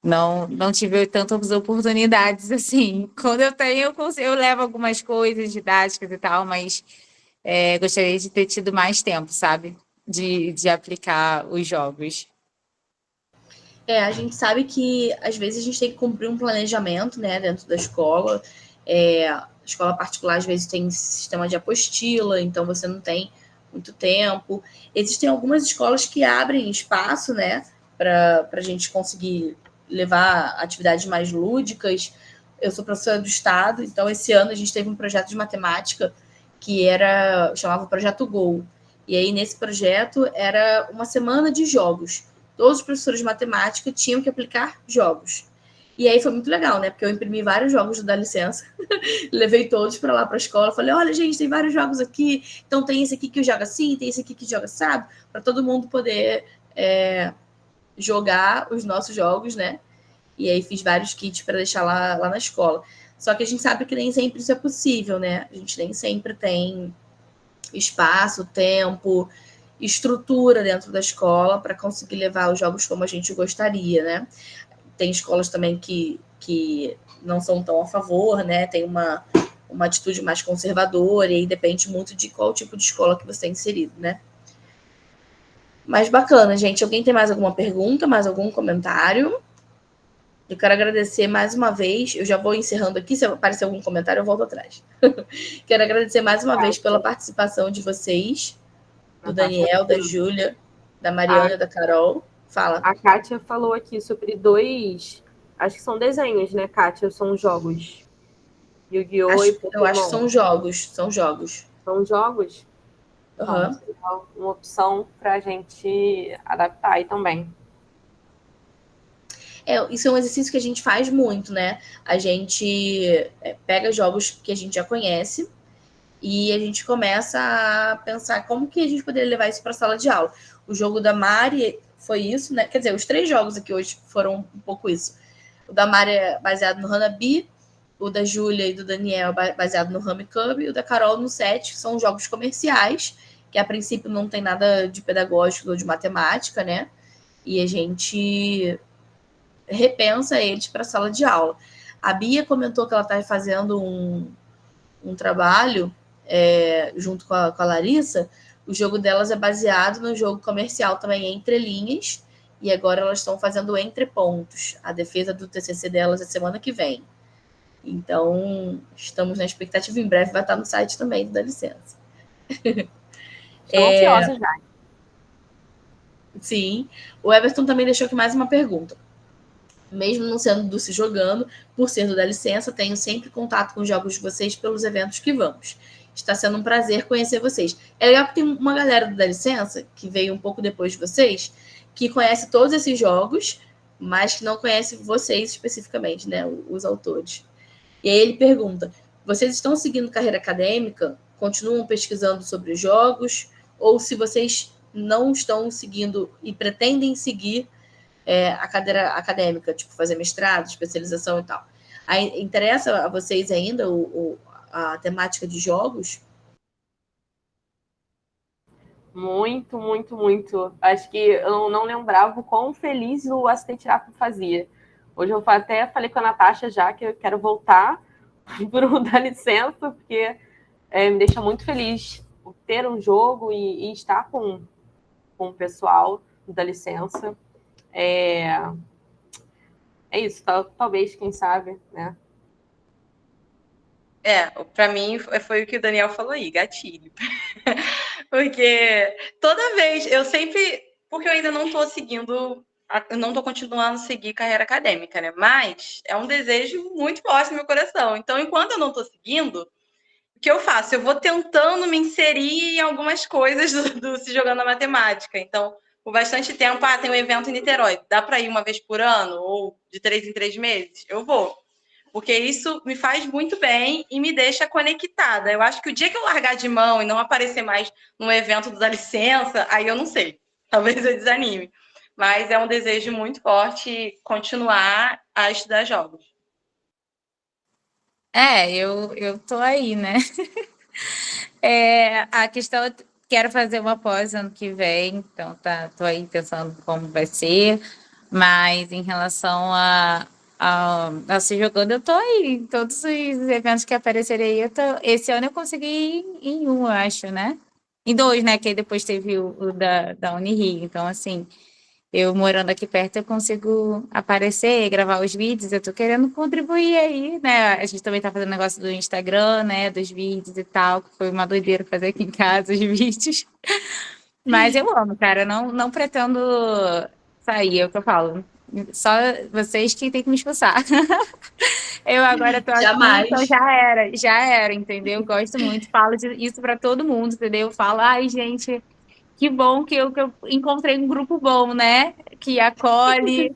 não tive tantas oportunidades, assim. Quando eu tenho, eu levo algumas coisas didáticas e tal, mas gostaria de ter tido mais tempo, sabe? De aplicar os jogos. A gente sabe que às vezes a gente tem que cumprir um planejamento, né, dentro da escola. escola particular, às vezes, tem sistema de apostila, então você não tem muito tempo. Existem algumas escolas que abrem espaço, né, para a gente conseguir levar atividades mais lúdicas. Eu sou professora do estado, então esse ano a gente teve um projeto de matemática que chamava o Projeto Gol. E aí, nesse projeto, era uma semana de jogos. Todos os professores de matemática tinham que aplicar jogos. E aí foi muito legal, né? Porque eu imprimi vários jogos do Dá Licença, levei todos para lá para a escola, falei, olha, gente, tem vários jogos aqui, então tem esse aqui que joga assim, tem esse aqui que joga sabe, para todo mundo poder jogar os nossos jogos, né? E aí fiz vários kits para deixar lá na escola. Só que a gente sabe que nem sempre isso é possível, né? A gente nem sempre tem espaço, tempo, estrutura dentro da escola para conseguir levar os jogos como a gente gostaria, né? Tem escolas também que não são tão a favor, né? Tem uma atitude mais conservadora, e aí depende muito de qual tipo de escola que você é inserido, né? Mas bacana, gente. Alguém tem mais alguma pergunta, mais algum comentário? Eu quero agradecer mais uma vez. Eu já vou encerrando aqui. Se aparecer algum comentário, eu volto atrás. Quero agradecer mais uma vez pela participação de vocês, do Daniel, da Júlia, da Mariana, da Carol. Fala. A Kátia falou aqui sobre 2... Acho que são desenhos, né, Kátia? São jogos. Yu-Gi-Oh! E Pokémon. Eu acho que são jogos. São jogos? Uhum. Uma opção para a gente adaptar aí também. Isso é um exercício que a gente faz muito, né? A gente pega jogos que a gente já conhece e a gente começa a pensar como que a gente poderia levar isso para a sala de aula. O jogo da Mari foi isso, né? Quer dizer, os 3 jogos aqui hoje foram um pouco isso. O da Mari é baseado no Hanabi, o da Júlia e do Daniel é baseado no Rami Cub, e o da Carol no SET, que são jogos comerciais, que a princípio não tem nada de pedagógico ou de matemática, né? E a gente repensa eles para a sala de aula. A Bia comentou que ela está fazendo um trabalho junto com a Larissa. O jogo delas é baseado no jogo comercial também, Entre Linhas, e agora elas estão fazendo Entre Pontos. A defesa do TCC delas é semana que vem. Então, estamos na expectativa, em breve vai estar no site também do Dá Licença. Estou ansiosa já. Sim. O Everton também deixou aqui mais uma pergunta. Mesmo não sendo do Se Jogando, por ser do Dá Licença, tenho sempre contato com os jogos de vocês pelos eventos que vamos. Está sendo um prazer conhecer vocês. É legal que tem uma galera do Dá Licença, que veio um pouco depois de vocês, que conhece todos esses jogos, mas que não conhece vocês especificamente, né? Os autores. E aí ele pergunta, vocês estão seguindo carreira acadêmica? Continuam pesquisando sobre os jogos? Ou se vocês não estão seguindo e pretendem seguir a cadeira acadêmica, tipo fazer mestrado, especialização e tal. Aí, interessa a vocês ainda a temática de jogos? Muito, muito, muito. Acho que eu não lembrava o quão feliz o assistente rápido fazia. Hoje eu até falei com a Natasha já que eu quero voltar para o Dá Licença, porque me deixa muito feliz ter um jogo e estar com o pessoal do Dá Licença. É isso, talvez, quem sabe, né? Para mim foi o que o Daniel falou aí, gatilho. Porque toda vez, porque eu ainda não estou seguindo, eu não estou continuando a seguir carreira acadêmica, né? Mas é um desejo muito forte no meu coração. Então, enquanto eu não estou seguindo, o que eu faço? Eu vou tentando me inserir em algumas coisas do Se Jogando na Matemática. Então, por bastante tempo, tem um evento em Niterói, dá para ir uma vez por ano ou de 3 em 3 meses? Eu vou. Porque isso me faz muito bem e me deixa conectada. Eu acho que o dia que eu largar de mão e não aparecer mais no evento do Dá Licença, aí eu não sei. Talvez eu desanime. Mas é um desejo muito forte continuar a estudar jogos. Eu tô aí, né? A questão, eu quero fazer uma pós ano que vem, então tô aí pensando como vai ser, mas em relação a Se Jogando, eu tô aí, em todos os eventos que aparecerem aí, esse ano eu consegui ir em um, eu acho, né? Em 2, né? Que aí depois teve o da Unirio, então assim, eu morando aqui perto, eu consigo aparecer, gravar os vídeos, eu tô querendo contribuir aí, né? A gente também tá fazendo negócio do Instagram, né? Dos vídeos e tal, que foi uma doideira fazer aqui em casa os vídeos. Mas eu amo, cara, eu não pretendo sair, é o que eu falo. Só vocês que têm que me expulsar. Eu agora tô aqui, então Jamais. já era, entendeu? Gosto muito, falo isso para todo mundo, entendeu? Eu falo, ai, gente, que bom que eu encontrei um grupo bom, né? Que acolhe,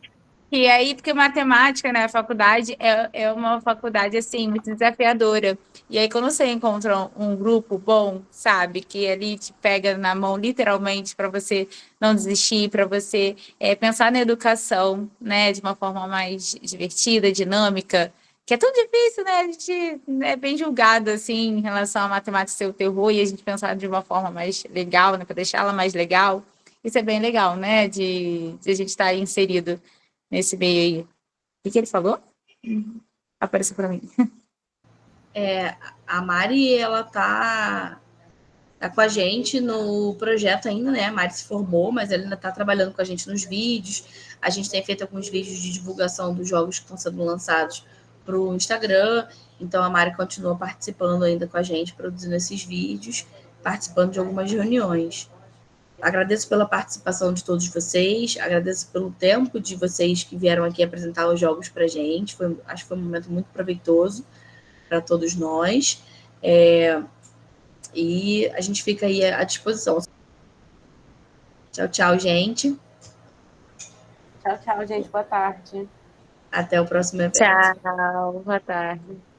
e aí, porque matemática, né, a faculdade é uma faculdade, assim, muito desafiadora. E aí, quando você encontra um grupo bom, sabe, que ali te pega na mão, literalmente, para você não desistir, para você pensar na educação, né, de uma forma mais divertida, dinâmica, que é tão difícil, né, a gente é bem julgado, assim, em relação à matemática ser o terror, e a gente pensar de uma forma mais legal, né, para deixá-la mais legal. Isso é bem legal, né, de a gente estar inserido nesse meio aí. O que ele falou? Apareceu para mim. A Mari, ela tá com a gente no projeto ainda, né? A Mari se formou, mas ela ainda tá trabalhando com a gente nos vídeos. A gente tem feito alguns vídeos de divulgação dos jogos que estão sendo lançados para o Instagram. Então a Mari continua participando ainda com a gente, produzindo esses vídeos, participando de algumas reuniões. Agradeço pela participação de todos vocês, agradeço pelo tempo de vocês que vieram aqui apresentar os jogos para a gente. Acho que foi um momento muito proveitoso para todos nós. E a gente fica aí à disposição. Tchau, tchau, gente. Tchau, tchau, gente. Boa tarde. Até o próximo evento. Tchau, boa tarde.